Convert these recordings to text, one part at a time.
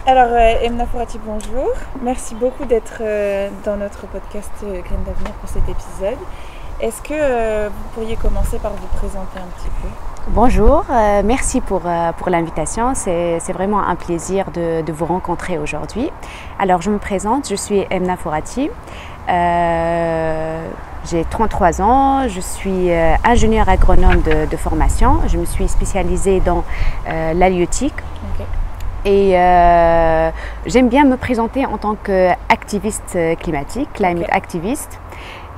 Alors, Emna Fourati, bonjour. Merci beaucoup d'être dans notre podcast Graines d'avenir pour cet épisode. Est-ce que vous pourriez commencer par vous présenter un petit peu? Bonjour, merci pour l'invitation. C'est vraiment un plaisir de vous rencontrer aujourd'hui. Alors, je me présente, je suis Emna Fourati. J'ai 33 ans, je suis ingénieure agronome de formation. Je me suis spécialisée dans l'halieutique. Okay. Et j'aime bien me présenter en tant qu'activiste climatique, climate activist.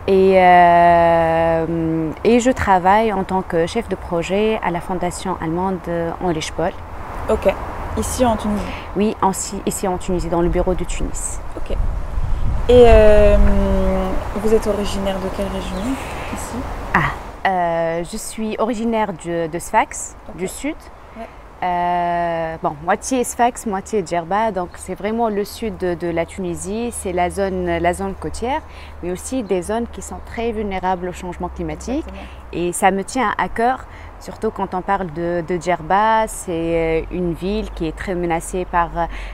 Et je travaille en tant que chef de projet à la fondation allemande Henri Schpoll. Ok. Ici en Tunisie? Oui, ici en Tunisie, dans le bureau de Tunis. Ok. Et vous êtes originaire de quelle région ici? Je suis originaire de Sfax, okay, du sud. Ouais. Moitié Sfax, moitié Djerba, donc c'est vraiment le sud de la Tunisie, c'est la zone côtière, mais aussi des zones qui sont très vulnérables au changement climatique. Exactement. Et ça me tient à cœur, surtout quand on parle de Djerba. C'est une ville qui est très menacée par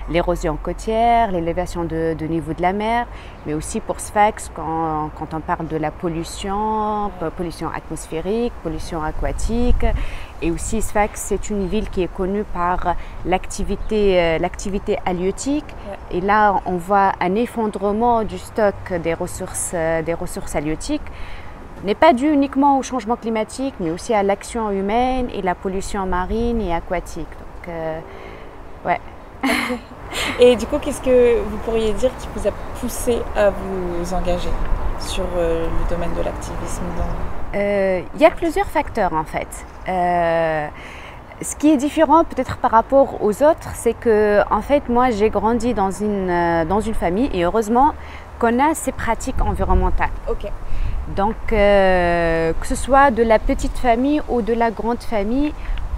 l'érosion côtière, l'élévation de niveau de la mer, mais aussi pour Sfax quand on parle de la pollution atmosphérique, pollution aquatique. Et aussi Sfax, c'est une ville qui est connue par l'activité halieutique. Ouais. Et là, on voit un effondrement du stock des ressources halieutiques. N'est pas dû uniquement au changement climatique, mais aussi à l'action humaine et la pollution marine et aquatique. Donc, ouais. Okay. Et du coup, qu'est-ce que vous pourriez dire qui vous a poussé à vous engager sur le domaine de l'activisme y a plusieurs facteurs en fait. Ce qui est différent peut-être par rapport aux autres, c'est que en fait, moi, j'ai grandi dans une famille et heureusement qu'on a ces pratiques environnementales. Ok. Donc, que ce soit de la petite famille ou de la grande famille,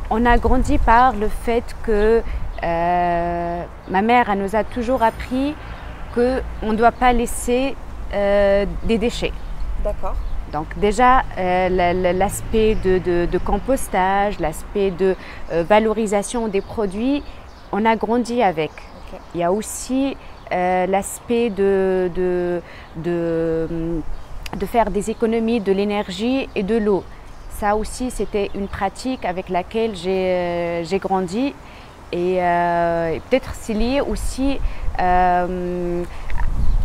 on a grandi par le fait que ma mère elle nous a toujours appris qu'on ne doit pas laisser des déchets. D'accord. Donc déjà, l'aspect de compostage, l'aspect de valorisation des produits, on a grandi avec. Okay. Il y a aussi l'aspect de faire des économies de l'énergie et de l'eau. Ça aussi, c'était une pratique avec laquelle j'ai grandi et peut-être c'est lié aussi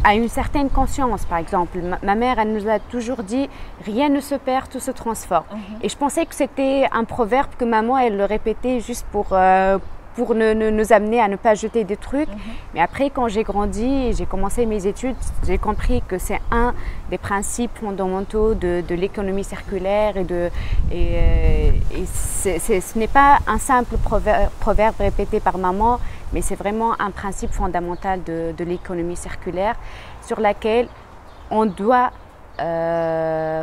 à une certaine conscience. Par exemple, ma mère, elle nous a toujours dit « rien ne se perd, tout se transforme ». Et je pensais que c'était un proverbe que maman, elle le répétait juste pour nous amener à ne pas jeter des trucs. Mais après, quand j'ai grandi, j'ai commencé mes études, j'ai compris que c'est un des principes fondamentaux de l'économie circulaire ce n'est pas un simple proverbe répété par maman, mais c'est vraiment un principe fondamental de l'économie circulaire sur laquelle on doit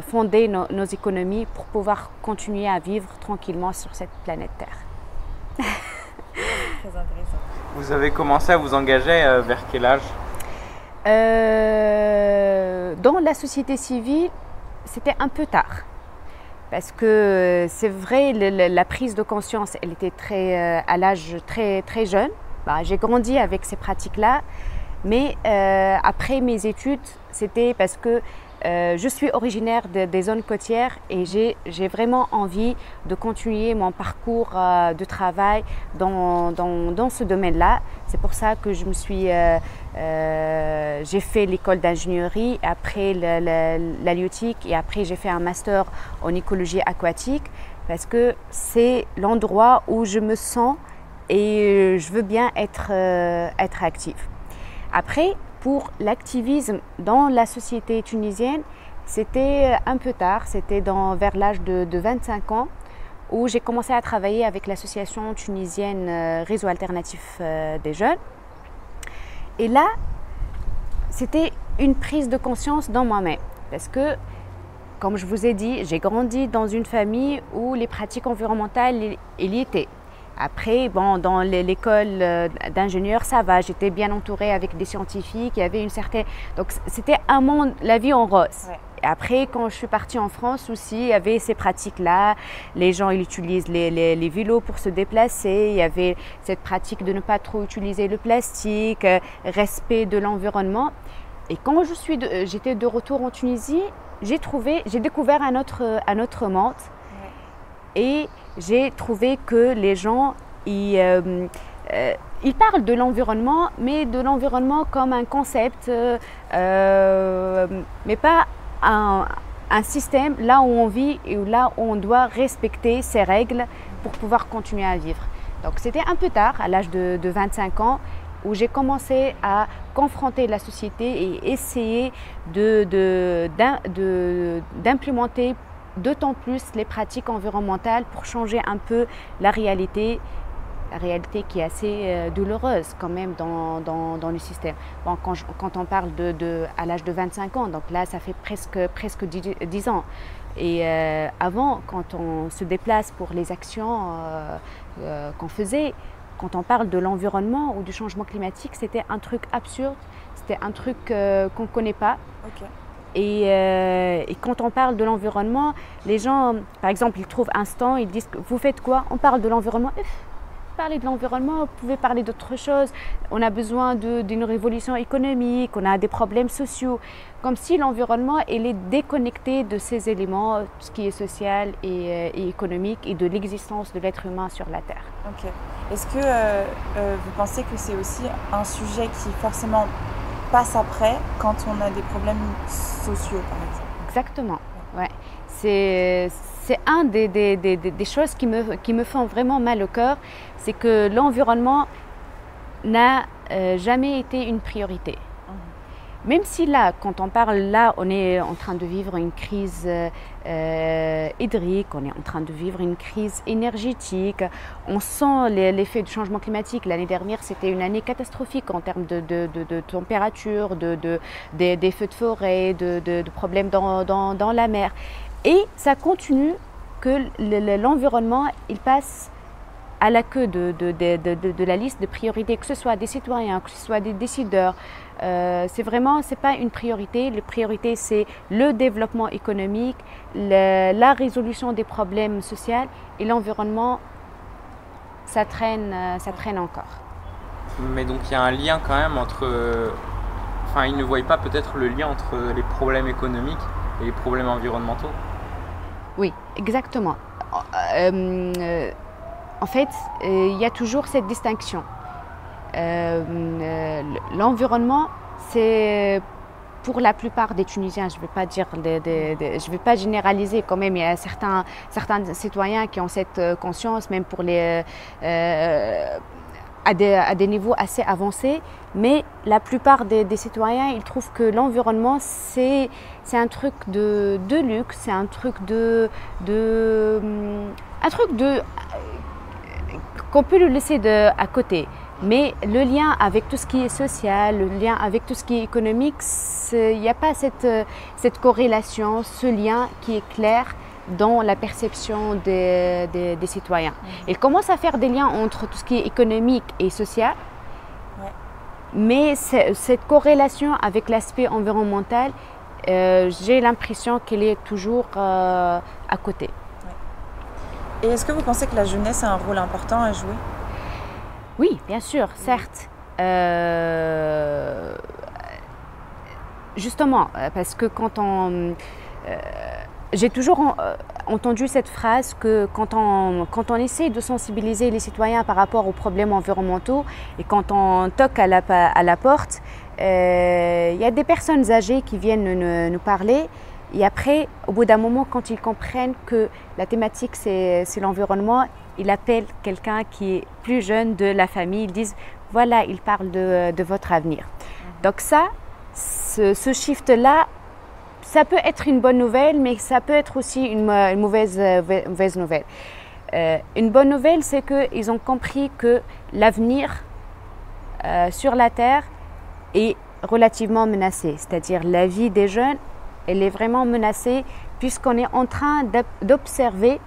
fonder nos économies pour pouvoir continuer à vivre tranquillement sur cette planète Terre. Très intéressant. Vous avez commencé à vous engager vers quel âge? Dans la société civile, c'était un peu tard. Parce que c'est vrai, la prise de conscience, elle était à l'âge très, très jeune. J'ai grandi avec ces pratiques-là. Mais après mes études, c'était parce que je suis originaire des zones côtières et j'ai vraiment envie de continuer mon parcours de travail dans ce domaine-là. C'est pour ça que j'ai fait l'école d'ingénierie, après l'halieutique et après j'ai fait un master en écologie aquatique parce que c'est l'endroit où je me sens et je veux bien être active. Après, pour l'activisme dans la société tunisienne, c'était un peu tard, c'était vers l'âge de 25 ans où j'ai commencé à travailler avec l'association tunisienne Réseau Alternatif des Jeunes. Et là, c'était une prise de conscience dans moi-même parce que, comme je vous ai dit, j'ai grandi dans une famille où les pratiques environnementales, il y était. Après, dans l'école d'ingénieur, ça va, j'étais bien entourée avec des scientifiques, il y avait une certaine... Donc c'était un monde, la vie en rose. Ouais. Après, quand je suis partie en France aussi, il y avait ces pratiques-là. Les gens, ils utilisent les vélos pour se déplacer. Il y avait cette pratique de ne pas trop utiliser le plastique, respect de l'environnement. Et quand j'étais de retour en Tunisie, j'ai découvert un autre monde. Et j'ai trouvé que les gens, ils parlent de l'environnement, mais de l'environnement comme un concept, mais pas un système là où on vit et là où on doit respecter ses règles pour pouvoir continuer à vivre. Donc c'était un peu tard, à l'âge de 25 ans, où j'ai commencé à confronter la société et essayer d'implémenter d'autant plus les pratiques environnementales pour changer un peu la réalité qui est assez douloureuse quand même dans le système. Bon, quand on parle à l'âge de 25 ans, donc là ça fait presque 10 ans. Et avant, quand on se déplace pour les actions qu'on faisait, quand on parle de l'environnement ou du changement climatique, c'était un truc absurde, c'était un truc qu'on ne connaît pas. Okay. Et quand on parle de l'environnement, les gens, par exemple, ils trouvent un stand, ils disent « Vous faites quoi ?» On parle de l'environnement. Parler de l'environnement, vous pouvez parler d'autre chose. On a besoin d'une révolution économique, on a des problèmes sociaux. Comme si l'environnement il est déconnecté de ces éléments, tout ce qui est social et économique et de l'existence de l'être humain sur la Terre. Ok. Est-ce que vous pensez que c'est aussi un sujet qui forcément passe après quand on a des problèmes sociaux, par exemple? Exactement, ouais. C'est un des choses qui me font vraiment mal au cœur, c'est que l'environnement n'a jamais été une priorité. Même si là, quand on parle, là, on est en train de vivre une crise hydrique, on est en train de vivre une crise énergétique, on sent l'effet du changement climatique. L'année dernière, c'était une année catastrophique en termes de température, des feux de forêt, de problèmes dans la mer. Et ça continue que l'environnement, il passe à la queue de la liste de priorités, que ce soit des citoyens, que ce soit des décideurs. C'est pas une priorité. La priorité, c'est le développement économique, la résolution des problèmes sociaux, et l'environnement, ça traîne encore. Mais donc il y a un lien quand même entre... Enfin, ils ne voient pas peut-être le lien entre les problèmes économiques et les problèmes environnementaux? Oui, exactement. En fait, il y a toujours cette distinction. L'environnement, c'est pour la plupart des Tunisiens, je ne vais pas généraliser quand même, il y a certains citoyens qui ont cette conscience, même pour à des niveaux assez avancés, mais la plupart des citoyens, ils trouvent que l'environnement, c'est un truc de luxe, c'est un truc qu'on peut le laisser à côté. Mais le lien avec tout ce qui est social, le lien avec tout ce qui est économique, il n'y a pas cette corrélation, ce lien qui est clair dans la perception des citoyens. Ils commencent à faire des liens entre tout ce qui est économique et social, mais cette corrélation avec l'aspect environnemental, j'ai l'impression qu'elle est toujours à côté. Et est-ce que vous pensez que la jeunesse a un rôle important à jouer? Oui, bien sûr, certes. Justement, parce que j'ai toujours entendu cette phrase que quand on essaie de sensibiliser les citoyens par rapport aux problèmes environnementaux et quand on toque à la porte, il y a des personnes âgées qui viennent nous parler. Et après, au bout d'un moment, quand ils comprennent que la thématique, c'est l'environnement, ils appellent quelqu'un qui est plus jeune de la famille. Ils disent, voilà, ils parlent de votre avenir. Donc ça, ce shift-là, ça peut être une bonne nouvelle, mais ça peut être aussi une mauvaise nouvelle. Une bonne nouvelle, c'est qu'ils ont compris que l'avenir sur la Terre est relativement menacé. C'est-à-dire la vie des jeunes, elle est vraiment menacée puisqu'on est en train d'observer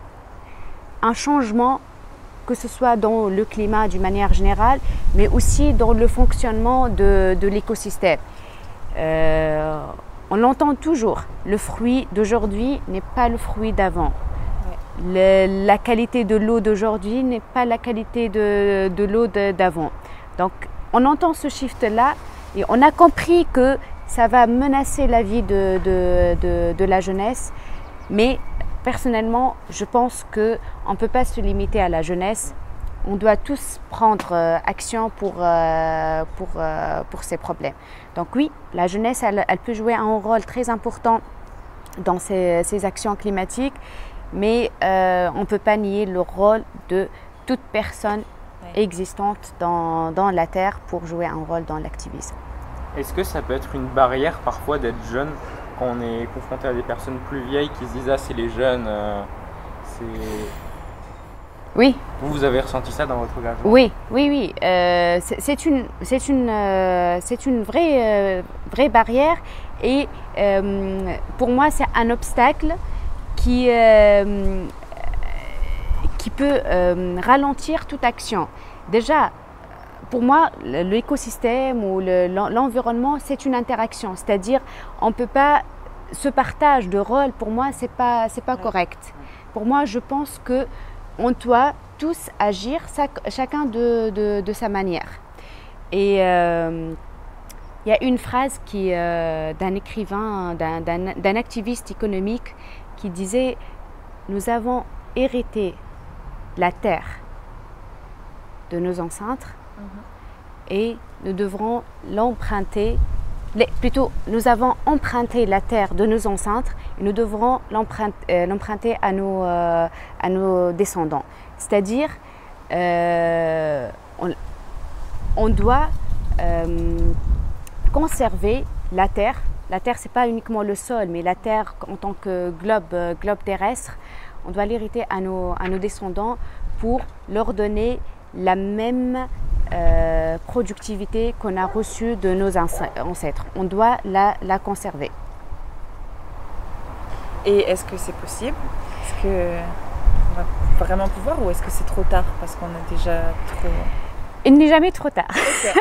un changement, que ce soit dans le climat d'une manière générale, mais aussi dans le fonctionnement de l'écosystème. on l'entend toujours, le fruit d'aujourd'hui n'est pas le fruit d'avant. La qualité de l'eau d'aujourd'hui n'est pas la qualité de l'eau d'avant. Donc, on entend ce shift-là et on a compris que ça va menacer la vie de la jeunesse. Mais personnellement, je pense qu'on ne peut pas se limiter à la jeunesse. On doit tous prendre action pour ces problèmes. Donc oui, la jeunesse, elle peut jouer un rôle très important dans ces actions climatiques, mais on ne peut pas nier le rôle de toute personne existante dans la Terre pour jouer un rôle dans l'activisme. Est-ce que ça peut être une barrière parfois d'être jeune quand on est confronté à des personnes plus vieilles qui se disent « Ah, c'est les jeunes, c'est… » Oui. Vous avez ressenti ça dans votre engagement? Oui. C'est une vraie barrière et pour moi, c'est un obstacle qui peut ralentir toute action. Déjà, pour moi, l'écosystème ou l'environnement, c'est une interaction. C'est-à-dire, on ne peut pas… Ce partage de rôle, pour moi, c'est pas correct. Pour moi, je pense qu'on doit tous agir, chacun de sa manière. Et il y a une phrase d'un écrivain, d'un activiste économique qui disait « Nous avons hérité la terre de nos ancêtres et nous devrons l'emprunter, nous avons emprunté la terre de nos ancêtres et nous devrons l'emprunter à nos descendants. » C'est-à-dire, on doit conserver la terre. La terre, ce n'est pas uniquement le sol, mais la terre en tant que globe terrestre. On doit l'hériter à nos descendants pour leur donner la même productivité qu'on a reçue de nos ancêtres. On doit la conserver. Et est-ce que c'est possible? Est-ce qu'on va vraiment pouvoir ou est-ce que c'est trop tard parce qu'on est déjà trop… Il n'est jamais trop tard. Okay.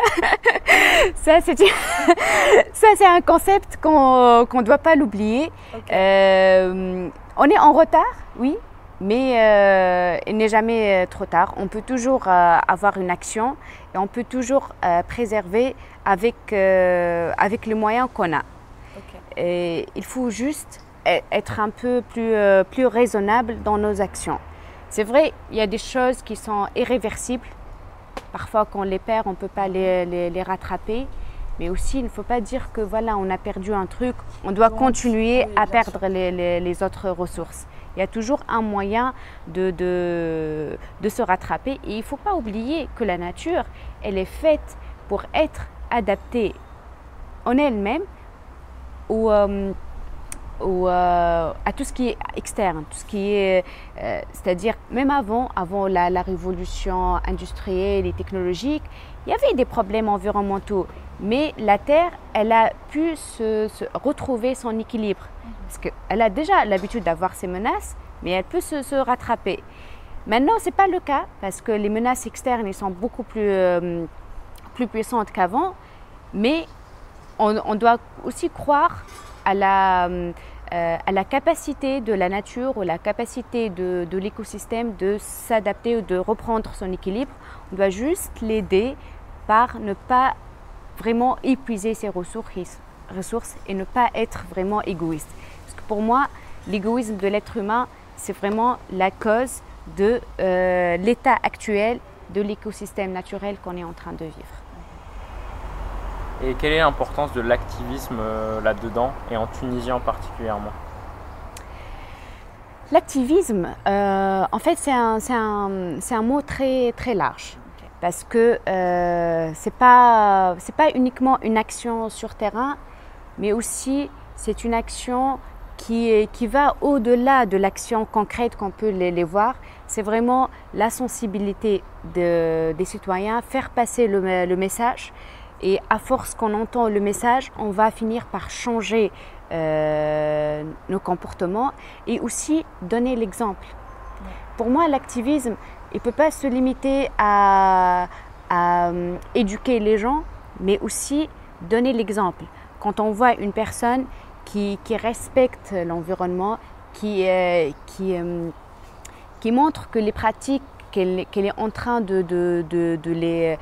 Ça, c'est un concept qu'on ne doit pas l'oublier. Okay. On est en retard, oui, mais il n'est jamais trop tard. On peut toujours avoir une action et on peut toujours préserver avec les moyens qu'on a. Okay. Et il faut juste être un peu plus raisonnable dans nos actions. C'est vrai, il y a des choses qui sont irréversibles. Parfois, quand on les perd, on ne peut pas les rattraper. Mais aussi, il ne faut pas dire que voilà, on a perdu un truc, on doit continuer à perdre les autres ressources. Il y a toujours un moyen de se rattraper. Et il ne faut pas oublier que la nature, elle est faite pour être adaptée en elle-même à tout ce qui est externe, tout ce qui est, c'est-à-dire même avant la révolution industrielle et technologique, il y avait des problèmes environnementaux, mais la Terre, elle a pu se retrouver son équilibre, parce qu'elle a déjà l'habitude d'avoir ces menaces, mais elle peut se rattraper. Maintenant, ce n'est pas le cas, parce que les menaces externes elles sont beaucoup plus puissantes qu'avant, mais on doit aussi croire à la capacité de la nature ou la capacité de l'écosystème de s'adapter ou de reprendre son équilibre. On doit juste l'aider par ne pas vraiment épuiser ses ressources et ne pas être vraiment égoïste. Parce que pour moi, l'égoïsme de l'être humain, c'est vraiment la cause de l'état actuel de l'écosystème naturel qu'on est en train de vivre. Et quelle est l'importance de l'activisme là-dedans, et en Tunisie en particulièrement? L'activisme, en fait, c'est un mot très, très large. Okay. Parce que c'est pas uniquement une action sur terrain, mais aussi c'est une action qui va au-delà de l'action concrète qu'on peut les voir. C'est vraiment la sensibilité des citoyens, faire passer le message. Et à force qu'on entend le message, on va finir par changer nos comportements et aussi donner l'exemple. Ouais. Pour moi, l'activisme, il ne peut pas se limiter à éduquer les gens, mais aussi donner l'exemple. Quand on voit une personne qui respecte l'environnement, qui montre que les pratiques qu'elle est en train d'essayer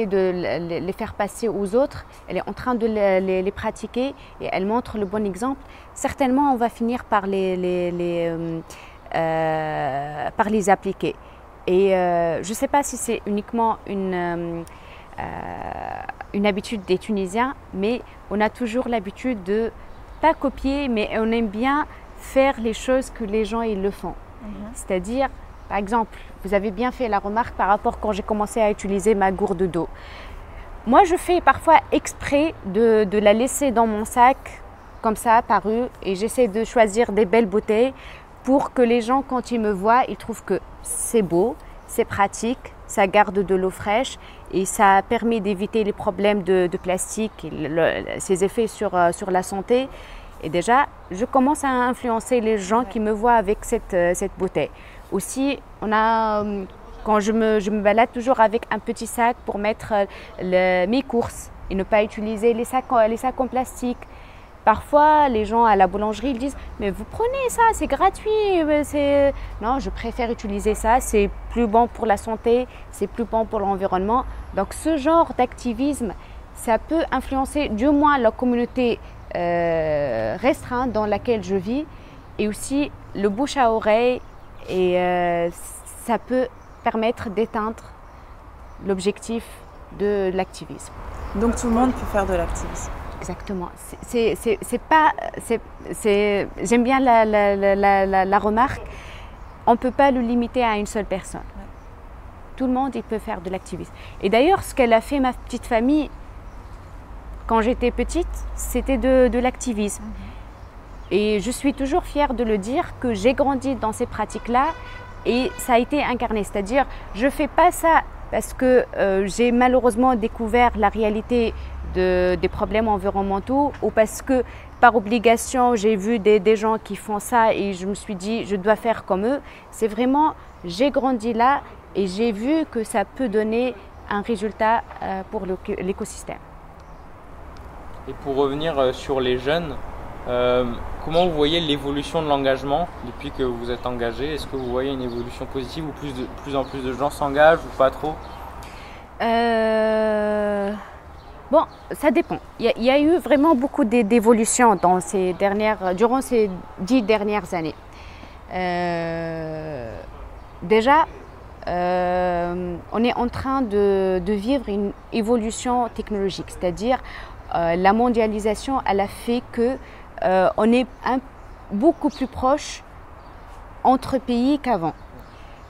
de les faire passer aux autres, elle est en train de les pratiquer et elle montre le bon exemple. Certainement, on va finir par les appliquer. Et je ne sais pas si c'est uniquement une habitude des Tunisiens, mais on a toujours l'habitude de pas copier, mais on aime bien faire les choses que les gens ils le font. C'est-à-dire, par exemple, vous avez bien fait la remarque par rapport quand j'ai commencé à utiliser ma gourde d'eau. Moi, je fais parfois exprès de la laisser dans mon sac, comme ça, par eux, et j'essaie de choisir des belles bouteilles pour que les gens, quand ils me voient, ils trouvent que c'est beau, c'est pratique, ça garde de l'eau fraîche et ça permet d'éviter les problèmes de plastique et ses effets sur la santé. Et déjà, je commence à influencer les gens qui me voient avec cette bouteille. Aussi, quand je me balade toujours avec un petit sac pour mettre mes courses et ne pas utiliser les sacs en plastique. Parfois, les gens à la boulangerie ils disent « mais vous prenez ça, c'est gratuit ». Non, je préfère utiliser ça, c'est plus bon pour la santé, c'est plus bon pour l'environnement. Donc, ce genre d'activisme, ça peut influencer du moins la communauté restreinte dans laquelle je vis et aussi le bouche à oreille et ça peut permettre d'éteindre l'objectif de l'activisme. Donc, tout le monde peut faire de l'activisme. Exactement. J'aime bien la remarque. On ne peut pas le limiter à une seule personne. Ouais. Tout le monde il peut faire de l'activisme. Et d'ailleurs, ce qu'elle a fait ma petite famille quand j'étais petite, c'était de l'activisme. Et je suis toujours fière de le dire que j'ai grandi dans ces pratiques-là et ça a été incarné. C'est-à-dire, je ne fais pas ça parce que j'ai malheureusement découvert la réalité des problèmes environnementaux ou parce que par obligation j'ai vu des gens qui font ça et je me suis dit je dois faire comme eux. C'est vraiment, j'ai grandi là et j'ai vu que ça peut donner un résultat pour l'écosystème. Et pour revenir sur les jeunes, comment vous voyez l'évolution de l'engagement depuis que vous êtes engagé? Est-ce que vous voyez une évolution positive ou plus en plus de gens s'engagent ou pas trop? Bon, ça dépend. Il y a eu vraiment beaucoup d'évolutions durant ces 10 dernières années. Déjà, on est en train de vivre une évolution technologique, c'est-à-dire la mondialisation, elle a fait qu'on est beaucoup plus proche entre pays qu'avant.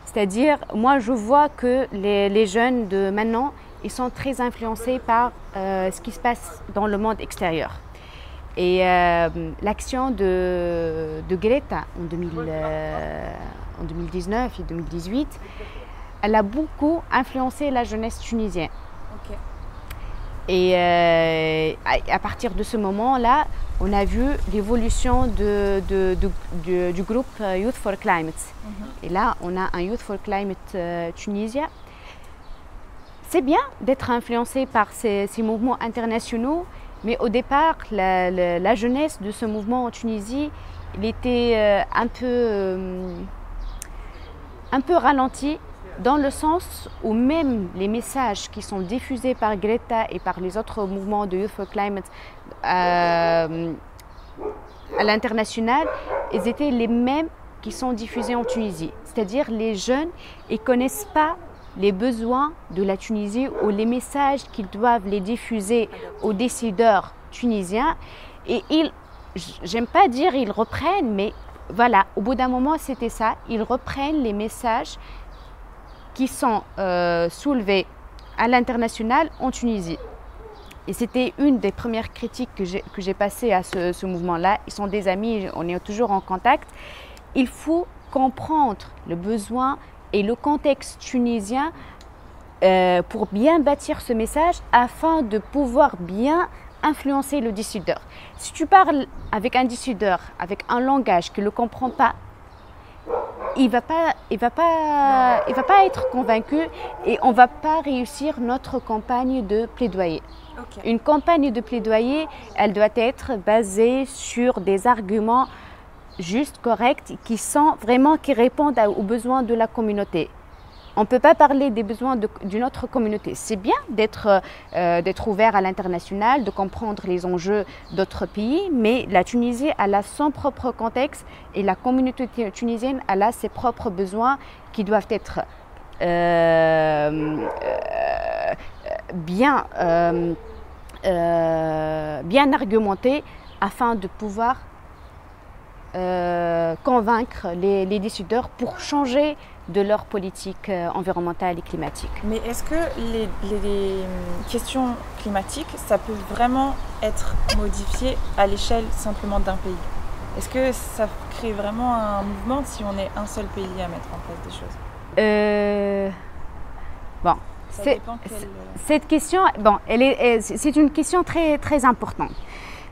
C'est-à-dire, moi je vois que les jeunes de maintenant, ils sont très influencés par ce qui se passe dans le monde extérieur. Et l'action de Greta en 2019 et 2018, elle a beaucoup influencé la jeunesse tunisienne. Okay. Et à partir de ce moment-là, on a vu l'évolution du groupe Youth for Climate. Et là, on a un Youth for Climate tunisien. C'est bien d'être influencé par ces mouvements internationaux, mais au départ, la jeunesse de ce mouvement en Tunisie, il était un peu ralenti, dans le sens où même les messages qui sont diffusés par Greta et par les autres mouvements de Youth for Climate à l'international, ils étaient les mêmes qui sont diffusés en Tunisie. C'est-à-dire les jeunes, ils ne connaissent pas les besoins de la Tunisie ou les messages qu'ils doivent les diffuser aux décideurs tunisiens. Et j'aime pas dire ils reprennent, mais voilà, au bout d'un moment c'était ça, ils reprennent les messages qui sont soulevés à l'international en Tunisie. Et c'était une des premières critiques que j'ai passées à ce mouvement-là. Ils sont des amis, on est toujours en contact. Il faut comprendre le besoin et le contexte tunisien pour bien bâtir ce message afin de pouvoir bien influencer le décideur. Si tu parles avec un décideur, avec un langage qu'il ne comprend pas, il va pas être convaincu et on va pas réussir notre campagne de plaidoyer. Okay. Une campagne de plaidoyer, elle doit être basée sur des arguments justes, corrects, qui répondent aux besoins de la communauté. On ne peut pas parler des besoins d'une autre communauté. C'est bien d'être ouvert à l'international, de comprendre les enjeux d'autres pays, mais la Tunisie, elle a son propre contexte et la communauté tunisienne, elle a ses propres besoins qui doivent être bien argumentés afin de pouvoir convaincre les décideurs pour changer de leur politique environnementale et climatique. Mais est-ce que les questions climatiques, ça peut vraiment être modifié à l'échelle simplement d'un pays? Est-ce que ça crée vraiment un mouvement si on est un seul pays à mettre en place des choses? Bon, cette question, bon, c'est une question très, très importante.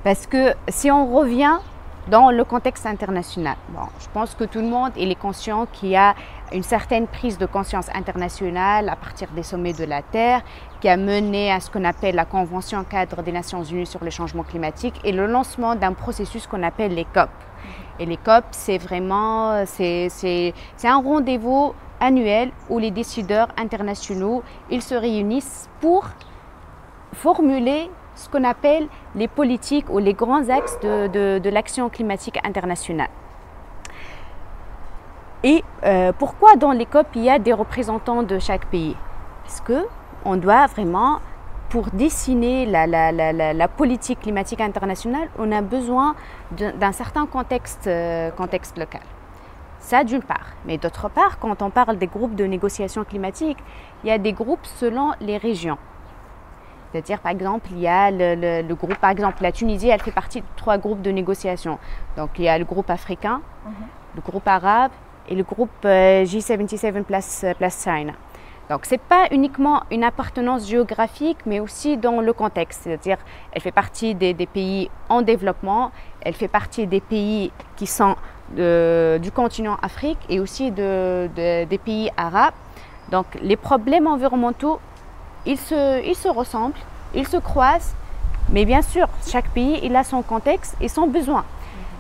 Parce que si on revient dans le contexte international, bon, je pense que tout le monde il est conscient qu'il y a une certaine prise de conscience internationale à partir des sommets de la Terre qui a mené à ce qu'on appelle la Convention cadre des Nations Unies sur le changement climatique et le lancement d'un processus qu'on appelle les COP. Et les COP, c'est vraiment c'est un rendez-vous annuel où les décideurs internationaux ils se réunissent pour formuler ce qu'on appelle les politiques ou les grands axes de l'action climatique internationale. Et pourquoi dans les COP il y a des représentants de chaque pays? Parce qu'on doit vraiment, pour dessiner la politique climatique internationale, on a besoin d'un certain contexte local. Ça d'une part. Mais d'autre part, quand on parle des groupes de négociation climatique, il y a des groupes selon les régions. C'est-à-dire, par exemple, il y a le groupe, par exemple, la Tunisie, elle fait partie de 3 groupes de négociation. Donc, il y a le groupe africain, le groupe arabe et le groupe G77 plus China. Donc, ce n'est pas uniquement une appartenance géographique, mais aussi dans le contexte. C'est-à-dire, elle fait partie des pays en développement, elle fait partie des pays qui sont du continent Afrique et aussi des pays arabes. Donc, les problèmes environnementaux, ils se ressemblent, ils se croisent, mais bien sûr, chaque pays il a son contexte et son besoin.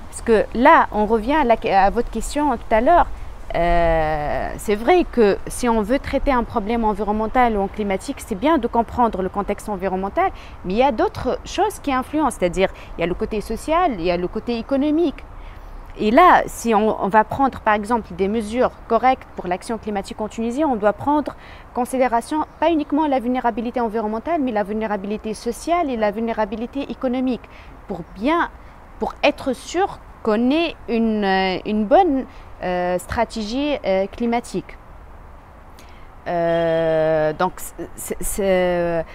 Parce que là, on revient à votre question tout à l'heure. C'est vrai que si on veut traiter un problème environnemental ou climatique, c'est bien de comprendre le contexte environnemental, mais il y a d'autres choses qui influencent, c'est-à-dire il y a le côté social, il y a le côté économique. Et là, si on va prendre par exemple des mesures correctes pour l'action climatique en Tunisie, on doit prendre en considération pas uniquement la vulnérabilité environnementale, mais la vulnérabilité sociale et la vulnérabilité économique pour être sûr qu'on ait une bonne stratégie climatique. Donc, cette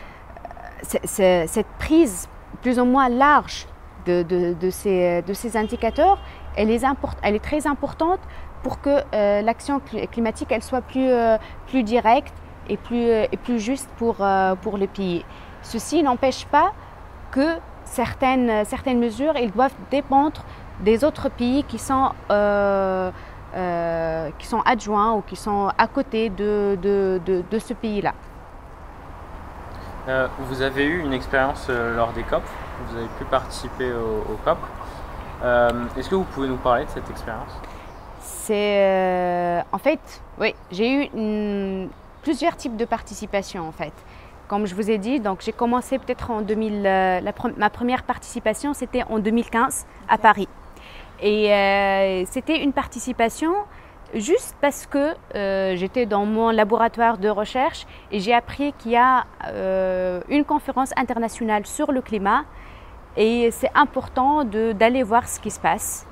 prise plus ou moins large de ces indicateurs, elle est très importante pour que l'action climatique elle soit plus directe et plus juste pour le pays. Ceci n'empêche pas que certaines mesures elles doivent dépendre des autres pays qui sont adjoints ou qui sont à côté de ce pays-là. Vous avez eu une expérience lors des COP, vous avez pu participer aux COP. Est-ce que vous pouvez nous parler de cette expérience? En fait, oui, j'ai eu plusieurs types de participation en fait. Comme je vous ai dit, donc j'ai commencé peut-être en 2000. Ma première participation, c'était en 2015 à Paris. Et c'était une participation juste parce que j'étais dans mon laboratoire de recherche et j'ai appris qu'il y a une conférence internationale sur le climat et c'est important d'aller voir ce qui se passe.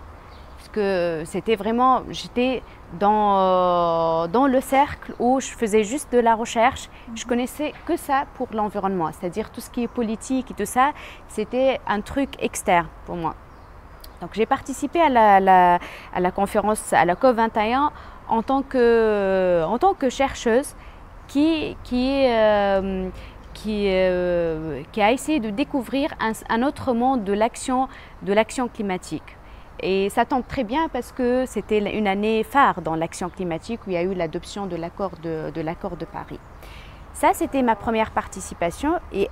Parce que c'était vraiment, j'étais dans le cercle où je faisais juste de la recherche. Je connaissais que ça pour l'environnement, c'est-à-dire tout ce qui est politique et tout ça, c'était un truc externe pour moi. Donc j'ai participé à la conférence, à la COP21 en tant que chercheuse qui a essayé de découvrir un autre monde de l'action climatique. Et ça tombe très bien parce que c'était une année phare dans l'action climatique où il y a eu l'adoption de l'accord de Paris. Ça, c'était ma première participation et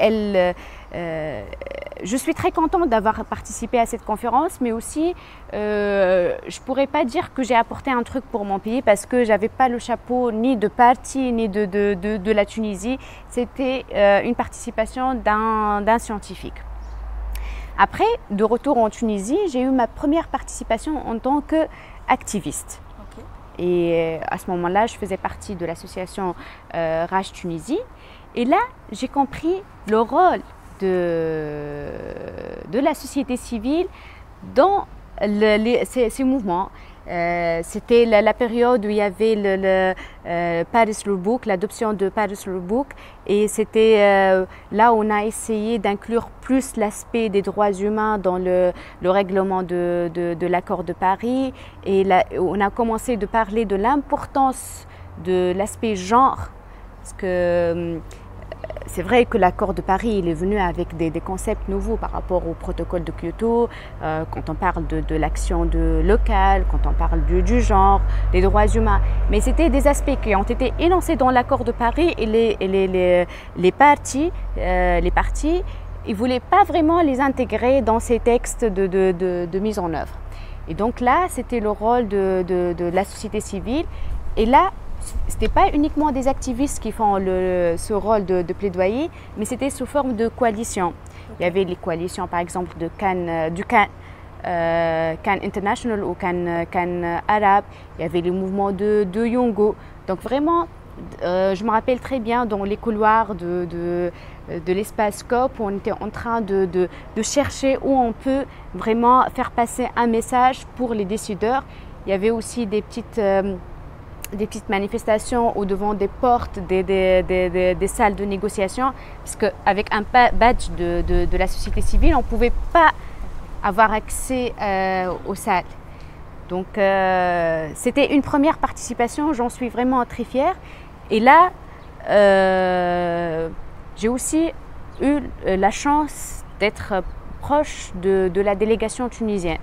je suis très contente d'avoir participé à cette conférence, mais aussi, je ne pourrais pas dire que j'ai apporté un truc pour mon pays parce que je n'avais pas le chapeau ni de parti ni de la Tunisie. C'était une participation d'un scientifique. Après, de retour en Tunisie, j'ai eu ma première participation en tant qu'activiste. Ok. Et à ce moment-là, je faisais partie de l'association Rage Tunisie. Et là, j'ai compris le rôle de la société civile dans ces mouvements. C'était la période où il y avait le Paris Rule Book, l'adoption de Paris Rule Book, et c'était là où on a essayé d'inclure plus l'aspect des droits humains dans le règlement de l'accord de Paris, et là, on a commencé de parler de l'importance de l'aspect genre, parce que c'est vrai que l'accord de Paris il est venu avec des concepts nouveaux par rapport au protocole de Kyoto, quand on parle de l'action locale, quand on parle du genre, des droits humains. Mais c'était des aspects qui ont été énoncés dans l'accord de Paris et les partis ils ne voulaient pas vraiment les intégrer dans ces textes de mise en œuvre. Et donc là, c'était le rôle de la société civile. Et là, ce n'était pas uniquement des activistes qui font ce rôle de plaidoyer, mais c'était sous forme de coalition. Okay. Il y avait les coalitions, par exemple, du Cannes International ou Cannes Arabe. Il y avait les mouvements de Yongo. Donc vraiment, je me rappelle très bien dans les couloirs de l'espace COP, on était en train de chercher où on peut vraiment faire passer un message pour les décideurs. Il y avait aussi des petites manifestations au devant des portes des salles de négociation, parce qu'avec un badge de la société civile, on ne pouvait pas avoir accès aux salles. Donc c'était une première participation, j'en suis vraiment très fière. Et là, j'ai aussi eu la chance d'être proche de la délégation tunisienne,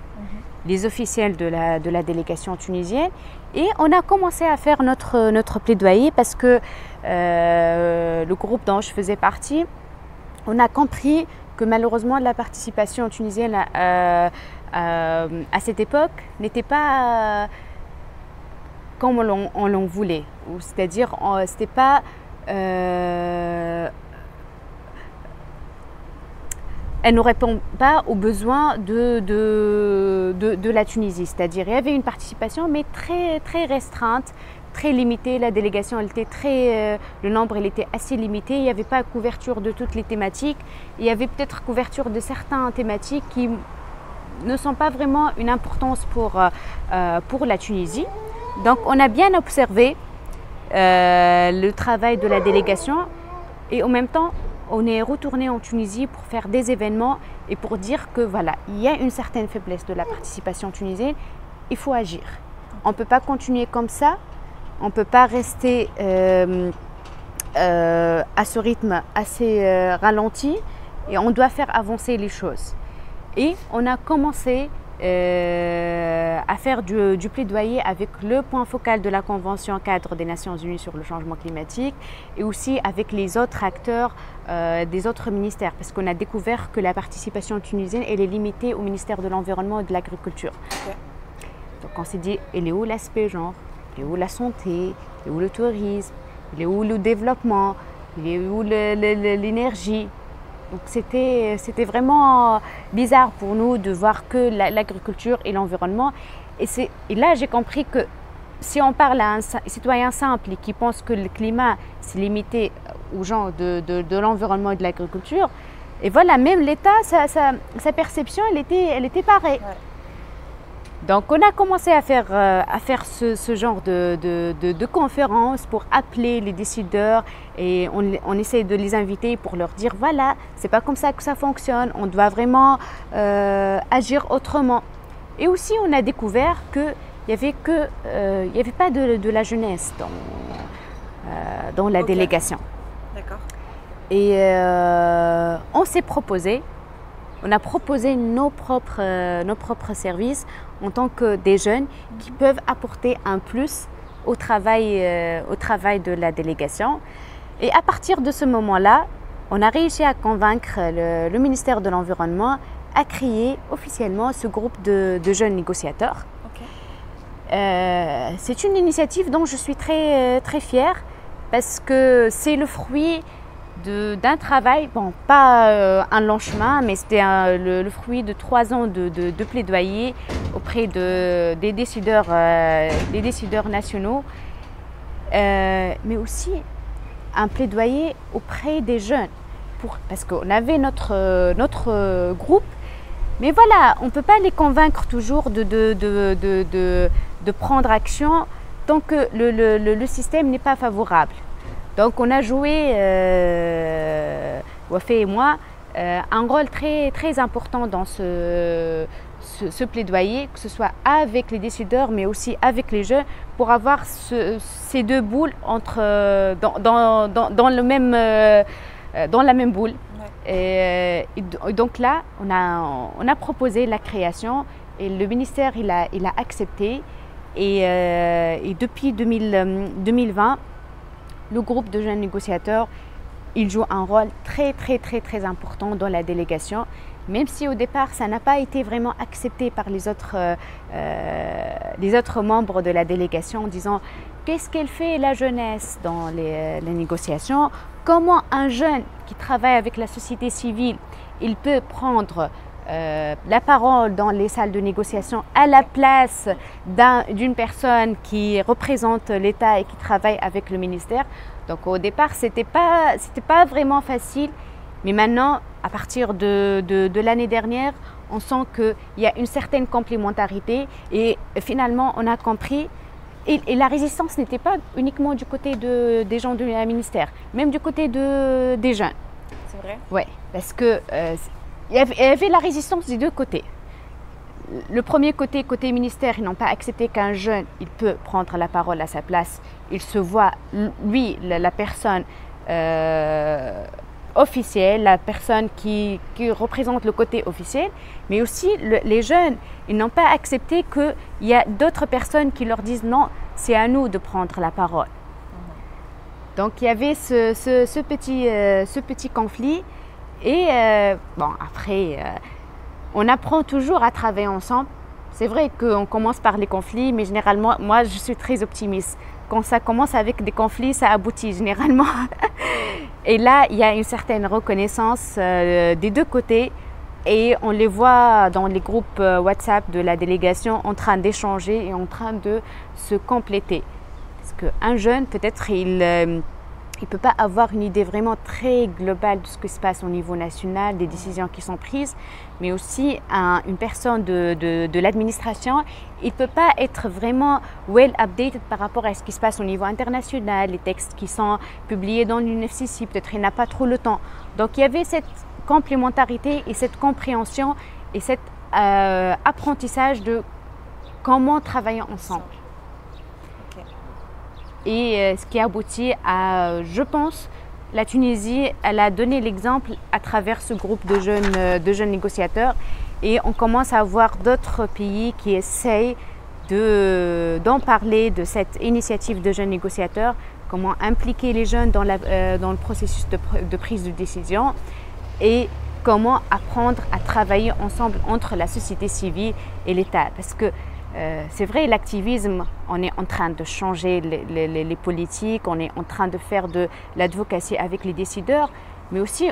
les officiels de la délégation tunisienne. Et on a commencé à faire notre plaidoyer parce que le groupe dont je faisais partie, on a compris que malheureusement la participation tunisienne à cette époque n'était pas comme on l'en voulait. C'est-à-dire, c'était pas... elle ne répond pas aux besoins de la Tunisie. C'est-à-dire il y avait une participation, mais très, très restreinte, très limitée. La délégation, elle était le nombre il était assez limité. Il n'y avait pas couverture de toutes les thématiques. Il y avait peut-être couverture de certaines thématiques qui ne sont pas vraiment une importance pour la Tunisie. Donc on a bien observé le travail de la délégation et en même temps, on est retourné en Tunisie pour faire des événements et pour dire que voilà, il y a une certaine faiblesse de la participation tunisienne, il faut agir. On ne peut pas continuer comme ça, on ne peut pas rester à ce rythme assez ralenti et on doit faire avancer les choses. Et on a commencé à faire du plaidoyer avec le point focal de la Convention cadre des Nations Unies sur le changement climatique et aussi avec les autres acteurs des autres ministères, parce qu'on a découvert que la participation tunisienne elle est limitée au ministère de l'Environnement et de l'Agriculture. Okay. Donc on s'est dit, il est où l'aspect genre, il est où la santé, il est où le tourisme, il est où le développement, il est où l'énergie. Donc c'était vraiment bizarre pour nous de voir que l'agriculture et l'environnement. Et là, j'ai compris que si on parle à un citoyen simple et qui pense que le climat, c'est limité aux gens de l'environnement et de l'agriculture, et voilà, même l'État, sa perception, elle était pareille. Ouais. Donc on a commencé à faire ce genre de conférences pour appeler les décideurs et on essaie de les inviter pour leur dire voilà, c'est pas comme ça que ça fonctionne, on doit vraiment agir autrement. Et aussi on a découvert qu'il n'y avait pas de la jeunesse dans la délégation. D'accord. Et on s'est proposé. On a proposé nos propres services en tant que des jeunes qui peuvent apporter un plus au travail de la délégation. Et à partir de ce moment-là, on a réussi à convaincre le ministère de l'Environnement à créer officiellement ce groupe de jeunes négociateurs. Okay. C'est une initiative dont je suis très fière parce que c'est le fruit d'un travail, bon, pas un long chemin, mais c'était le fruit de 3 ans de plaidoyer auprès des décideurs nationaux, mais aussi un plaidoyer auprès des jeunes, parce qu'on avait notre groupe, mais voilà, on ne peut pas les convaincre toujours de prendre action tant que le système n'est pas favorable. Donc on a joué, Wafé et moi, un rôle très important dans ce plaidoyer, que ce soit avec les décideurs mais aussi avec les jeunes, pour avoir ces deux boules dans la même boule. Ouais. Et donc là, on a proposé la création et le ministère il a accepté. Et depuis 2020, le groupe de jeunes négociateurs, il joue un rôle très important dans la délégation, même si au départ ça n'a pas été vraiment accepté par les autres membres de la délégation en disant qu'est-ce qu'elle fait la jeunesse dans les négociations, comment un jeune qui travaille avec la société civile, il peut prendre la parole dans les salles de négociation à la place d'une personne qui représente l'État et qui travaille avec le ministère. Donc au départ, c'était pas vraiment facile, mais maintenant, à partir de l'année dernière, on sent qu'il y a une certaine complémentarité et finalement, on a compris. Et la résistance n'était pas uniquement du côté des gens du ministère, même du côté des jeunes. C'est vrai ? Oui, parce que il y avait la résistance des deux côtés. Le premier côté ministère, ils n'ont pas accepté qu'un jeune, il peut prendre la parole à sa place. Il se voit, lui, la personne officielle, la personne qui représente le côté officiel. Mais aussi, les jeunes, ils n'ont pas accepté qu'il y a d'autres personnes qui leur disent non, c'est à nous de prendre la parole. Donc, il y avait ce petit conflit. Et bon, après, on apprend toujours à travailler ensemble. C'est vrai qu'on commence par les conflits, mais généralement, moi, je suis très optimiste. Quand ça commence avec des conflits, ça aboutit généralement. Et là, il y a une certaine reconnaissance des deux côtés. Et on les voit dans les groupes WhatsApp de la délégation en train d'échanger et en train de se compléter. Parce qu'un jeune, peut-être, il ne peut pas avoir une idée vraiment très globale de ce qui se passe au niveau national, des décisions qui sont prises, mais aussi une personne de l'administration, il ne peut pas être vraiment well updated par rapport à ce qui se passe au niveau international, les textes qui sont publiés dans l'UNFCCC, peut-être il n'a pas trop le temps. Donc il y avait cette complémentarité et cette compréhension et cet apprentissage de comment travailler ensemble. Et ce qui aboutit à, je pense, la Tunisie, elle a donné l'exemple à travers ce groupe de jeunes négociateurs. Et on commence à voir d'autres pays qui essayent d'en parler de cette initiative de jeunes négociateurs, comment impliquer les jeunes dans le processus de prise de décision et comment apprendre à travailler ensemble entre la société civile et l'État. Parce que c'est vrai, l'activisme, on est en train de changer les politiques, on est en train de faire de l'advocacy avec les décideurs, mais aussi